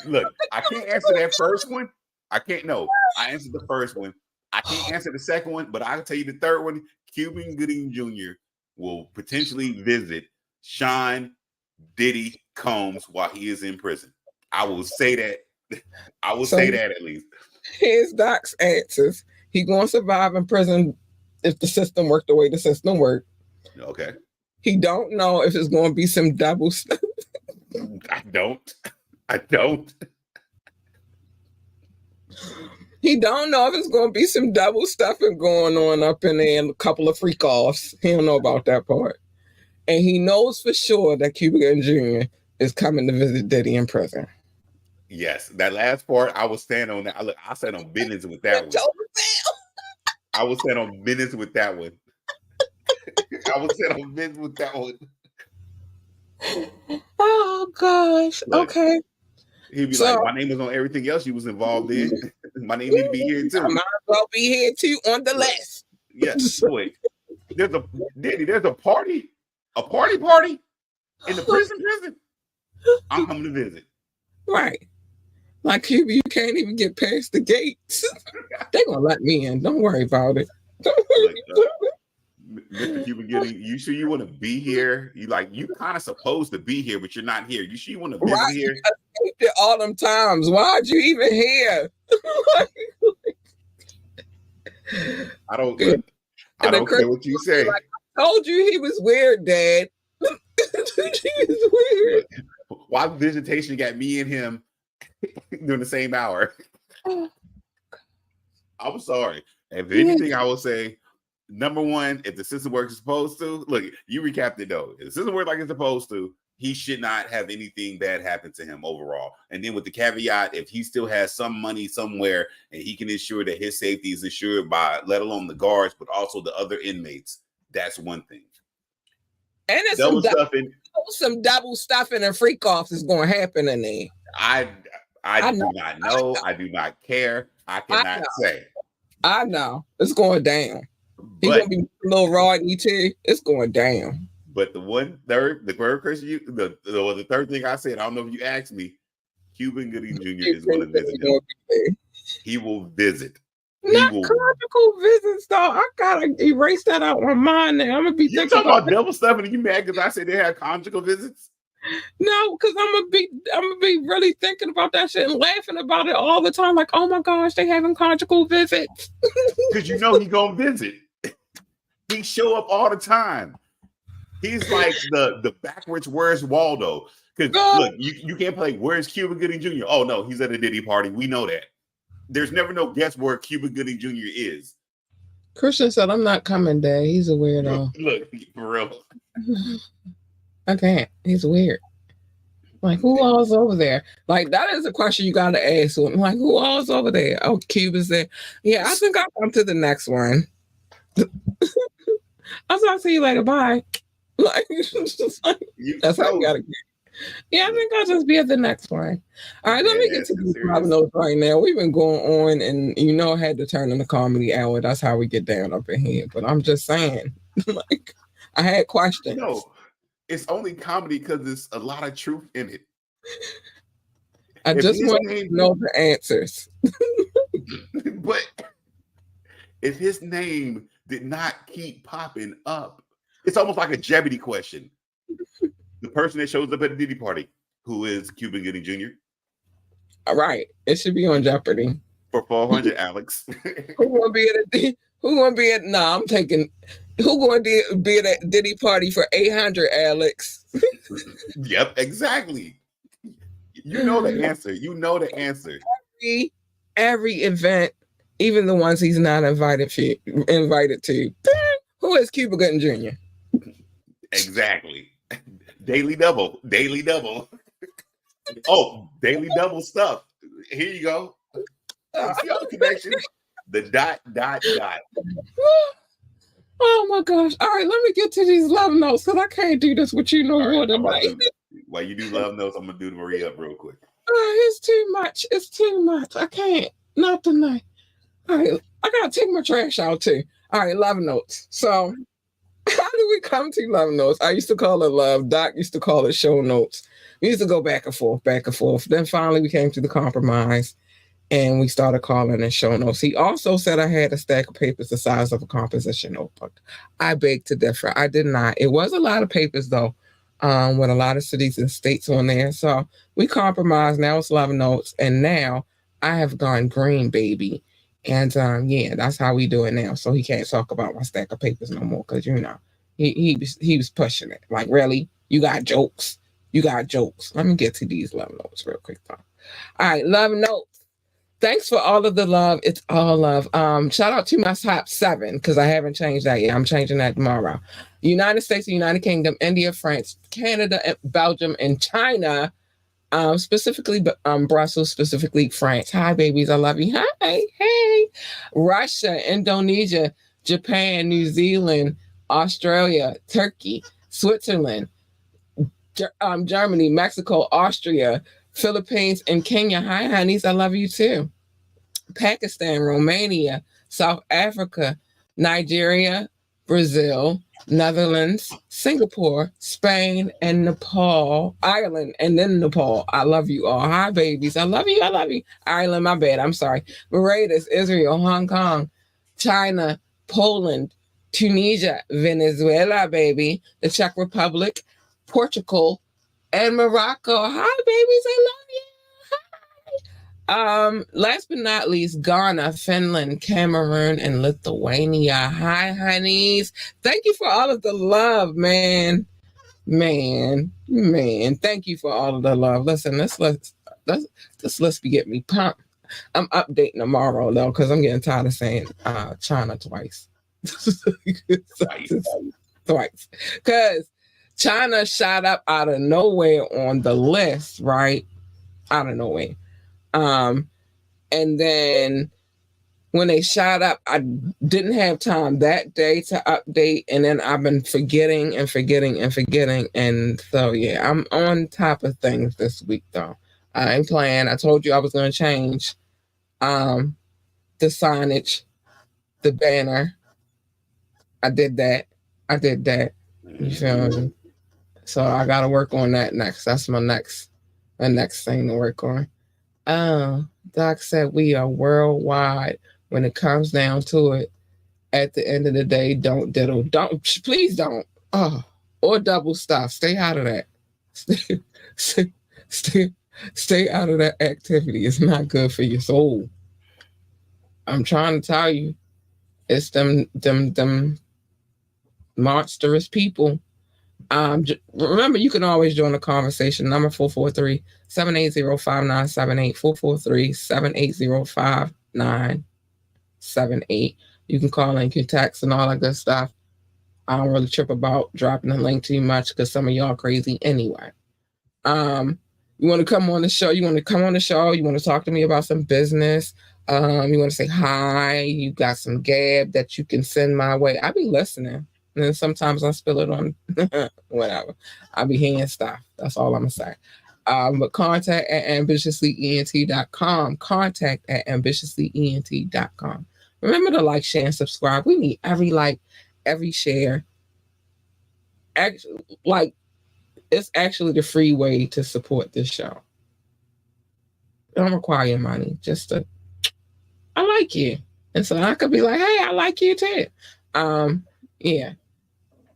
look, I can't answer that first one. I can't. No, I answered the first one. I can't answer the second one, but I'll tell you the third one. Cuba Gooding Jr. will potentially visit Sean Diddy Combs while he is in prison. I will say that. I will say that at least. Here's Doc's answers. He gonna survive in prison if the system worked the way the system worked. Okay. He don't know if it's gonna be some double stuff. I don't. He don't know if it's gonna be some double stuffing going on up in there and a couple of freak offs. He don't know about that part. And he knows for sure that Cuba Gooding Jr. is coming to visit Diddy in prison. Yes, that last part, I will stand on that. Look, I stand on business with that one. I will stand on business with that one. I will stand on business with that one. Oh gosh. Look, okay. He'd be like, my name was on everything else you was involved in. My name need to be here too. I might as well be here too on the list. Yes, boy. There's a party in the prison. I'm coming to visit. Right. Like Cuba, you can't even get past the gates. They're gonna let me in. Don't worry about it. Mr. Cuba Gooding, you sure you want to be here? You kind of supposed to be here, but you're not here. You sure you want to visit here? You escaped it all them times. Why'd you even here? I don't care what you say. I told you he was weird, Dad. He was weird. Why visitation got me and him during the same hour? I'm sorry. If anything, I will say, number one, if the system works as supposed to, look, you recapped it though. If the system works like it's supposed to, he should not have anything bad happen to him overall. And then with the caveat, if he still has some money somewhere and he can ensure that his safety is assured by, let alone the guards, but also the other inmates, that's one thing. And it's some double stuffing and freak offs is going to happen in there. I do not know. I do not care. I cannot say. I know it's going down. He's gonna be a little Rodney too. It's going down. But the third question, the third thing I said, I don't know if you asked me, Cuban Gooding Jr. is going to visit him. He will visit. Not conjugal visits, though. I gotta erase that out of my mind now. I'm gonna be thinking about double stuff, and you mad because I said they had conjugal visits? No, because I'm gonna be really thinking about that shit and laughing about it all the time. Like, oh my gosh, they having conjugal visits. Because you know he gonna visit. He show up all the time. He's like the backwards Where's Waldo? Because look, you can't play Where's Cuba Gooding Jr. Oh no, he's at a Diddy party. We know that. There's never no guess where Cuba Gooding Jr. is. Christian said, I'm not coming, Dad. He's a weirdo. Look, for real. I can't. He's weird. Like, who all's over there? Like, that is a question you got to ask him. Like, who all's over there? Oh, Cuba's there. Yeah, I think I'll come to the next one. I'll talk to you later. Bye. Like, that's how you got to get. Yeah, I think I'll just be at the next one. All right, let me get to these love notes right now. We've been going on, and I had to turn in the comedy hour. That's how we get down up in here. But I'm just saying, like, I had questions. No, it's only comedy because there's a lot of truth in it. I just want to know the answers. But if his name did not keep popping up, it's almost like a Jeopardy question. The person that shows up at a Diddy party, who is Cuban Gooding Jr. All right, it should be on Jeopardy for 400, Alex. Who gonna be at? No, I'm taking. Who going to be at a Diddy party for 800, Alex? Yep, exactly. You know the answer. Every event, even the ones he's not invited to. Who is Cuba Gooding Jr.? Exactly. Daily double. Oh, daily double stuff. Here you go. See all the connections? The dot. Oh my gosh. All right, let me get to these love notes because I can't do this with you no more tonight. While you do love notes, I'm gonna do the Marie up real quick. It's too much. I can't. Not tonight. All right, I gotta take my trash out too. All right, love notes. So how do we come to love notes? I used to call it love. Doc used to call it show notes. We used to go back and forth. Then finally we came to the compromise and we started calling it show notes. He also said I had a stack of papers the size of a composition notebook. I beg to differ. I did not. It was a lot of papers though, with a lot of cities and states on there. So we compromised. Now it's love notes. And now I have gone green, baby. And that's how we do it now. So he can't talk about my stack of papers no more because he was pushing it. Like, really? You got jokes? Let me get to these love notes real quick though. All right, love notes. Thanks for all of the love. It's all love. Shout out to my top 7 because I haven't changed that yet. I'm changing that tomorrow. United States, United Kingdom, India, France, Canada, Belgium, and China. Specifically Brussels, specifically France. Hi, babies. I love you. Hi. Hey. Russia, Indonesia, Japan, New Zealand, Australia, Turkey, Switzerland, Germany, Mexico, Austria, Philippines, and Kenya. Hi, honeys. I love you too. Pakistan, Romania, South Africa, Nigeria, Brazil, Netherlands, Singapore, Spain, and Nepal, Ireland, and then Nepal. I love you all. Hi, babies. I love you. Ireland, my bad. I'm sorry. Barbados, Israel, Hong Kong, China, Poland, Tunisia, Venezuela, baby, the Czech Republic, Portugal, and Morocco. Hi, babies. I love you. Last but not least, Ghana, Finland, Cameroon, and Lithuania. Hi, honeys. Thank you for all of the love, man. Thank you for all of the love. Listen, let's be getting me pumped. I'm updating tomorrow though, because I'm getting tired of saying China twice. Twice. Because China shot up out of nowhere on the list, right? Out of nowhere. And then when they shot up, I didn't have time that day to update, and then I've been forgetting. And so yeah, I'm on top of things this week though. I ain't playing. I told you I was gonna change the signage, the banner. I did that. You feel me? So I gotta work on that next. That's my next thing to work on. Doc said we are worldwide. When it comes down to it, at the end of the day, don't diddle. Don't, please don't. Oh, or double stuff. Stay out of that. Stay out of that activity. It's not good for your soul. I'm trying to tell you, it's them monstrous people. Remember, you can always join the conversation. Number 443-780-5978. 443-780-5978. You can call and you can text and all that good stuff. I don't really trip about dropping the link too much because some of y'all crazy anyway. You want to come on the show? You want to talk to me about some business? You want to say hi? You got some gab that you can send my way? I be listening. And then sometimes I spill it on whatever. I be hearing stuff. That's all I'm going to say. But contact at ambitiouslyent.com. Contact at ambitiouslyent.com. Remember to like, share, and subscribe. We need every like, every share. Actually, it's actually the free way to support this show. It don't require money. I like you. And so I could be like, hey, I like you too. Yeah.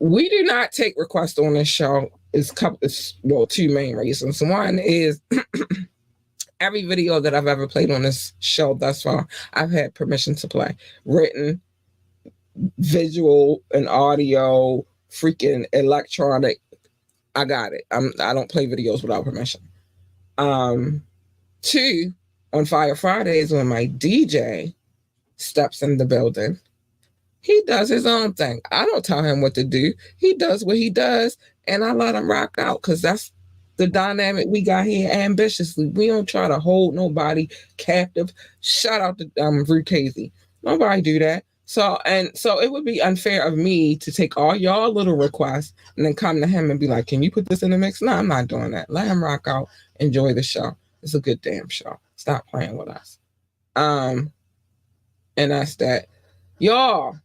We do not take requests on this show. It's two main reasons. One is every video that I've ever played on this show thus far, I've had permission to play. Written, visual, and audio, freaking electronic. I got it. I don't play videos without permission. Two, on Fire Fridays when my DJ steps in the building, he does his own thing. I don't tell him what to do. He does what he does, and I let him rock out because that's the dynamic we got here ambitiously. We don't try to hold nobody captive. Shout out to Ruth Casey. Nobody do that. So it would be unfair of me to take all y'all little requests and then come to him and be like, can you put this in the mix? No, I'm not doing that. Let him rock out. Enjoy the show. It's a good damn show. Stop playing with us. And that's that. Y'all,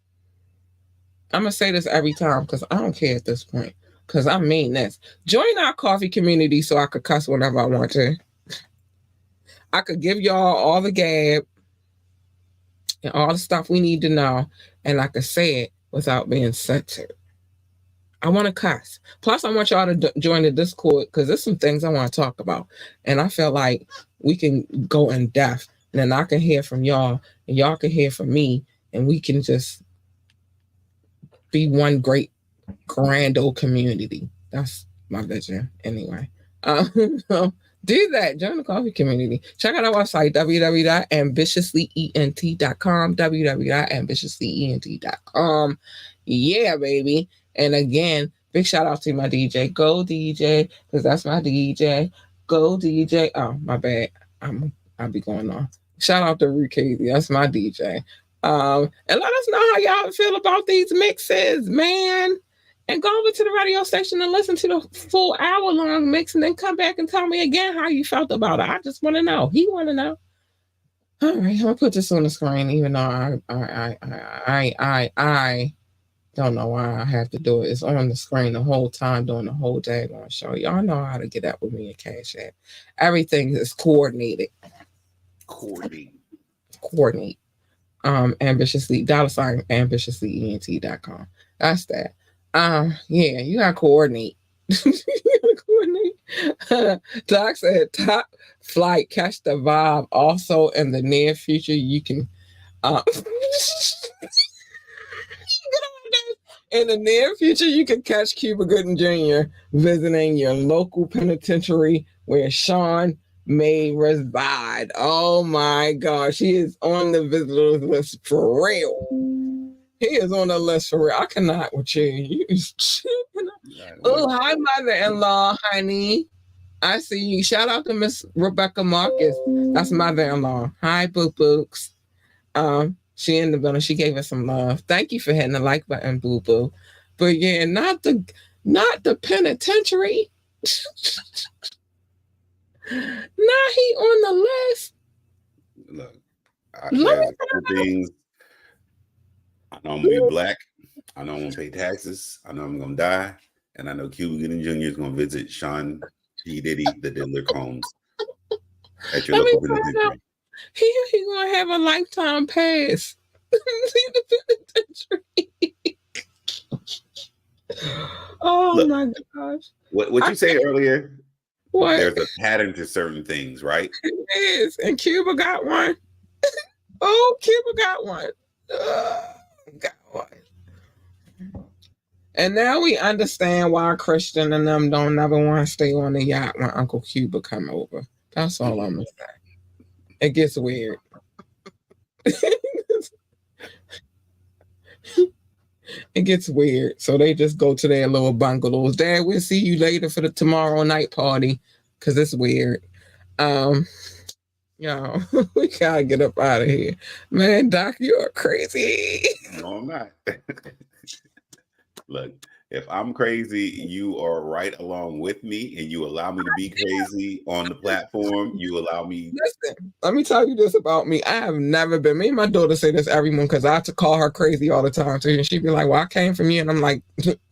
I'm going to say this every time because I don't care at this point because I mean this. Join our coffee community so I could cuss whenever I want to. I could give y'all all the gab and all the stuff we need to know, and I could say it without being censored. I want to cuss. Plus, I want y'all to join the Discord because there's some things I want to talk about. And I feel like we can go in depth, and then I can hear from y'all, and y'all can hear from me, and we can just be one great, grand old community. That's my vision, anyway. Do that. Join the coffee community. Check out our website, www.ambitiouslyent.com, www.ambitiouslyent.com. Yeah, baby. And again, big shout out to my DJ. Go DJ, because that's my DJ. Go DJ. Oh, my bad. I'll be going on. Shout out to Ruth Casey. That's my DJ. And let us know how y'all feel about these mixes, man. And go over to the radio station and listen to the full hour-long mix and then come back and tell me again how you felt about it. I just want to know. He want to know. All right, I'm going to put this on the screen, even though I don't know why I have to do it. It's on the screen the whole time during the whole day on the show. Y'all know how to get up with me and Cash App. Everything is coordinated. Coordinate. Ambitiously, $ambitiouslyent.com. That's that. Yeah, you gotta coordinate. Doc said top flight, catch the vibe. Also in the near future, you can in the near future, you can catch Cuba Gooding Jr. visiting your local penitentiary where Sean may reside. Oh my gosh, he is on the visitors list for real. He is on the list for real. I cannot with you. Oh, hi, mother-in-law, honey. I see you. Shout out to Miss Rebecca Marcus. That's mother-in-law. Hi, boo books. She in the building. She gave us some love. Thank you for hitting the like button, boo boo. But yeah, not the penitentiary. Now he on the list. Look, there's a couple things. I know I'm gonna be black. I know I'm gonna pay taxes. I know I'm gonna die, and I know Cuba Gooding Jr. is gonna visit Sean P. Diddy, the Diddler Combs, at your local penitentiary. He gonna have a lifetime pass. Oh look, my gosh! What you say earlier? What? There's a pattern to certain things, right? It is, and Cuba got one. Oh, Cuba got one. Got one. And now we understand why Christian and them don't never want to stay on the yacht when Uncle Cuba come over. That's all I'm gonna say. It gets weird. It gets weird. So they just go to their little bungalows. Dad, we'll see you later for the tomorrow night party. Cause it's weird. Yo, we gotta get up out of here. Man, Doc, you're crazy. No, I'm not. Look, if I'm crazy, you are right along with me, and you allow me to be crazy on the platform. You allow me. Listen, let me tell you this about me. I have never been. Me and my daughter say this every month because I have to call her crazy all the time too, and she'd be like, "Well, I came from you," and I'm like,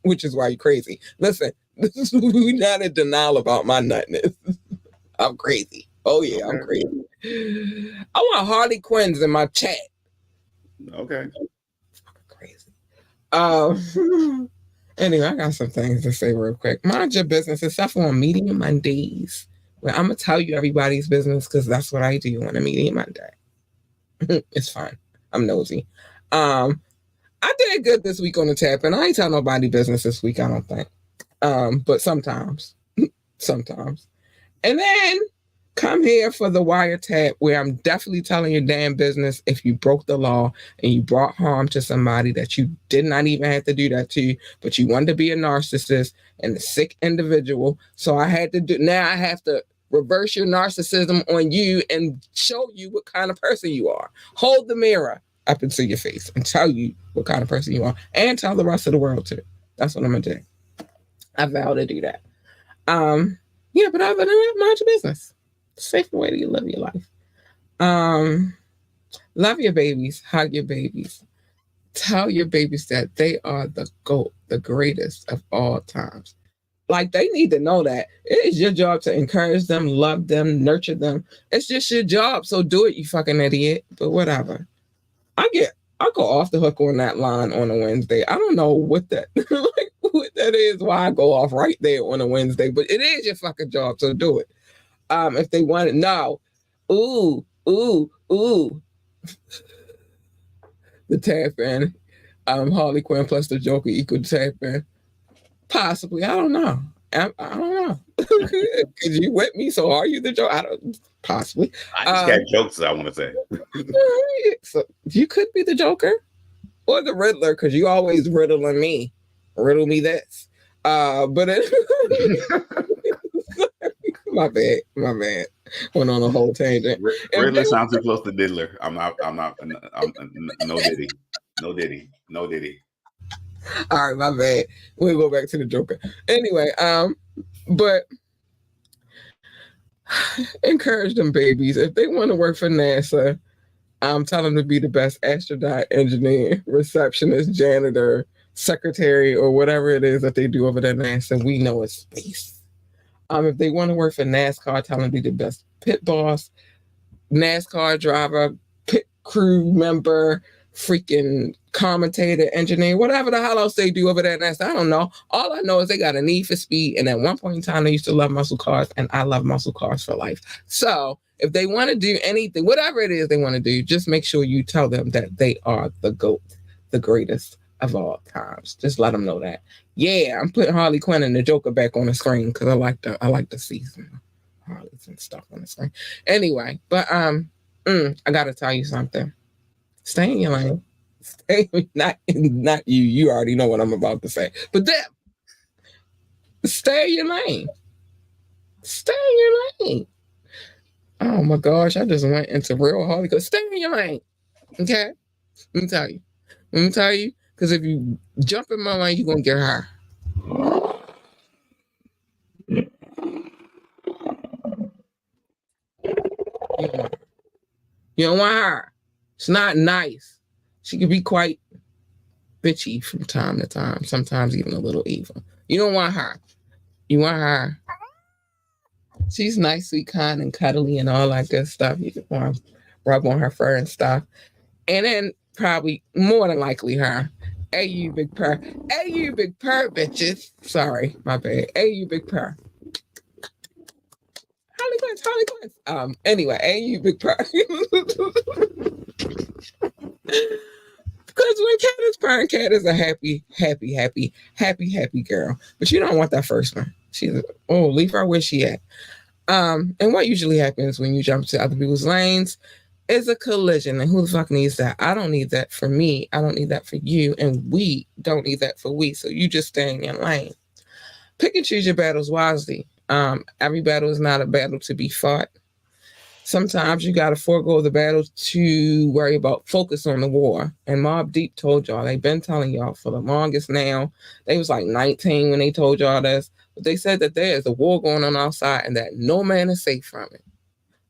"Which is why you're crazy." Listen, we're not in denial about my nutness. I'm crazy. Oh yeah, I'm crazy. I want Harley Quinn's in my chat. Okay. Crazy. Anyway, I got some things to say real quick. Mind your business, except for on Media Mondays, where I'm gonna tell you everybody's business because that's what I do on a Media Monday. It's fine. I'm nosy. I did good this week on the tap, and I ain't tell nobody business this week. I don't think. But sometimes. And then come here for the wiretap where I'm definitely telling your damn business if you broke the law and you brought harm to somebody that you did not even have to do that to, but you wanted to be a narcissist and a sick individual. So I have to reverse your narcissism on you and show you what kind of person you are. Hold the mirror up into your face and tell you what kind of person you are and tell the rest of the world too. That's what I'm going to do. I vow to do that. Yeah, but other than that, mind your business. Safer way to live your life. Love your babies, hug your babies. Tell your babies that they are the GOAT, the greatest of all times. Like, they need to know that. It is your job to encourage them, love them, nurture them. It's just your job, so do it, you fucking idiot. But whatever. I go off the hook on that line on a Wednesday. I don't know what that what that is, why I go off right there on a Wednesday, but it is your fucking job, so do it. If they want it, no. Ooh. The tap in. Harley Quinn plus the Joker equal tap in. Possibly. I don't know. I don't know. Because you with me, so are you the Joker? Possibly. I just got jokes I want to say. So you could be the Joker or the Riddler, because you always riddling me. Riddle me this. But my bad. Went on a whole tangent. Riddler sounds too close to Diddler. I'm no Diddy. All right, my bad. We'll go back to the Joker. Anyway, but encourage them babies. If they want to work for NASA, tell them to be the best astronaut, engineer, receptionist, janitor, secretary, or whatever it is that they do over there at NASA. We know it's space. If they want to work for NASCAR, tell them to be the best pit boss, NASCAR driver, pit crew member, freaking commentator, engineer, whatever the hell else they do over there at NASA. I don't know. All I know is they got a need for speed. And at one point in time, they used to love muscle cars, and I love muscle cars for life. So if they want to do anything, whatever it is they want to do, just make sure you tell them that they are the GOAT, the greatest of all times. Just let them know that. Yeah, I'm putting Harley Quinn and the Joker back on the screen because I like the season. Harleys and stuff on the screen. Anyway, but I gotta tell you something. Stay in your lane. Stay not you. You already know what I'm about to say. But then stay in your lane. Stay in your lane. Oh my gosh, I just went into real Harley. Stay in your lane. Okay? Let me tell you. Let me tell you. Because if you jump in my lane, you're gonna get hurt. You don't want her. It's not nice. She can be quite bitchy from time to time, sometimes even a little evil. You don't want her. You want her. She's nice, sweet, kind, and cuddly and all that good stuff. You can want to rub on her fur and stuff. And then probably more than likely her. Hey, you big purr. Hey, you big purr, bitches. Sorry, my bad. Hey, you big purr. Holly Quince. Anyway, hey, you big purr. Because when Cat is purring, Cat is a happy girl. But you don't want that first one. She's leave her where she at. And what usually happens when you jump to other people's lanes is a collision. And who the fuck needs that? I don't need that for me. I don't need that for you. And we don't need that for we. So you just stay in your lane. Pick and choose your battles wisely. Every battle is not a battle to be fought. Sometimes you got to forego the battle to worry about focus on the war. And Mobb Deep told y'all, they've been telling y'all for the longest now. They was like 19 when they told y'all this. But they said that there is a war going on outside and that no man is safe from it.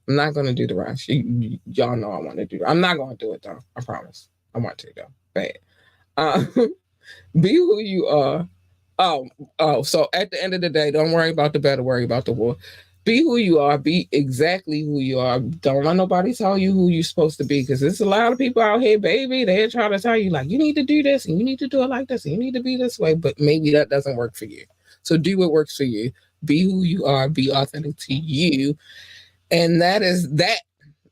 I'm not going to do the rest. Y'all know I want to do it. I'm not going to do it, though. I promise. I want to, though. Bad. Be who you are. So at the end of the day, don't worry about the battle, worry about the war. Be who you are. Be exactly who you are. Don't let nobody tell you who you're supposed to be, because there's a lot of people out here, baby. They're trying to tell you, like, you need to do this, and you need to do it like this, and you need to be this way, but maybe that doesn't work for you. So do what works for you. Be who you are. Be authentic to you. And that is that.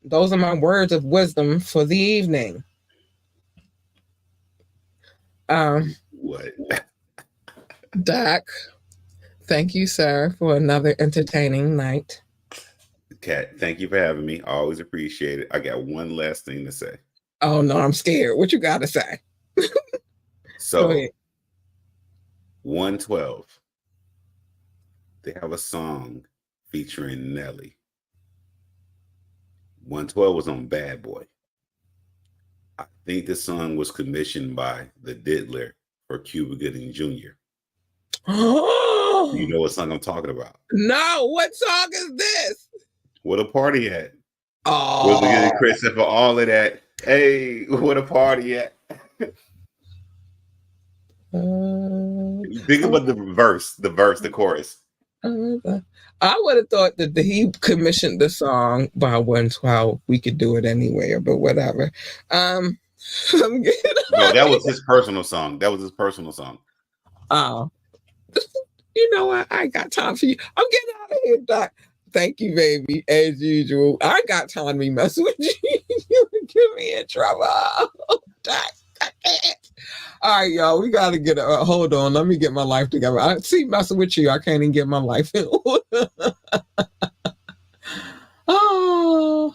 Those are my words of wisdom for the evening. What? Doc, thank you, sir, for another entertaining night. Kat, thank you for having me. I always appreciate it. I got one last thing to say. Oh, no, I'm scared. What you got to say? So, 112, they have a song featuring Nelly. 112 was on Bad Boy. I think the song was commissioned by the Diddler for Cuba Gooding Jr. Oh, You know what song I'm talking about? No, what song is this? What a party at? Oh, Was it Chris for all of that? Hey, what a party at? Think about the chorus. I would have thought that he commissioned the song by 112. We could do it anywhere, but whatever. No, that was his personal song. Oh, you know what? I ain't got time for you. I'm getting out of here, Doc. Thank you, baby. As usual, I got time to be messing with you. You get me in trouble, Doc. All right, y'all. We gotta get. Hold on. Let me get my life together. I see messing with you. I can't even get my life in order. Oh,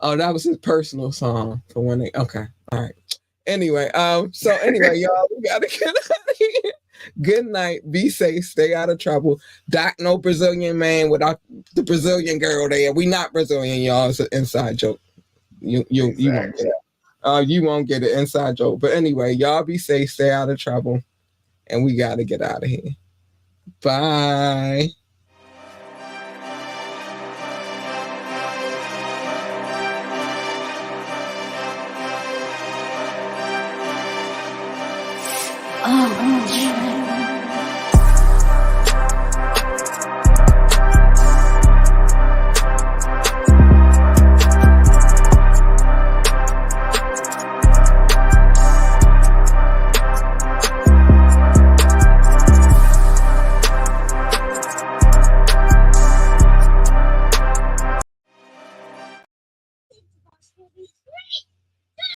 that was his personal song for when they. Okay, all right. Anyway, so anyway, y'all, we gotta get out of here. Good night. Be safe. Stay out of trouble. Doc, no Brazilian man without the Brazilian girl there. We not Brazilian, y'all. It's an inside joke. You won't get it. You won't get an inside joke. But anyway, y'all be safe. Stay out of trouble. And we got to get out of here. Bye. Oh,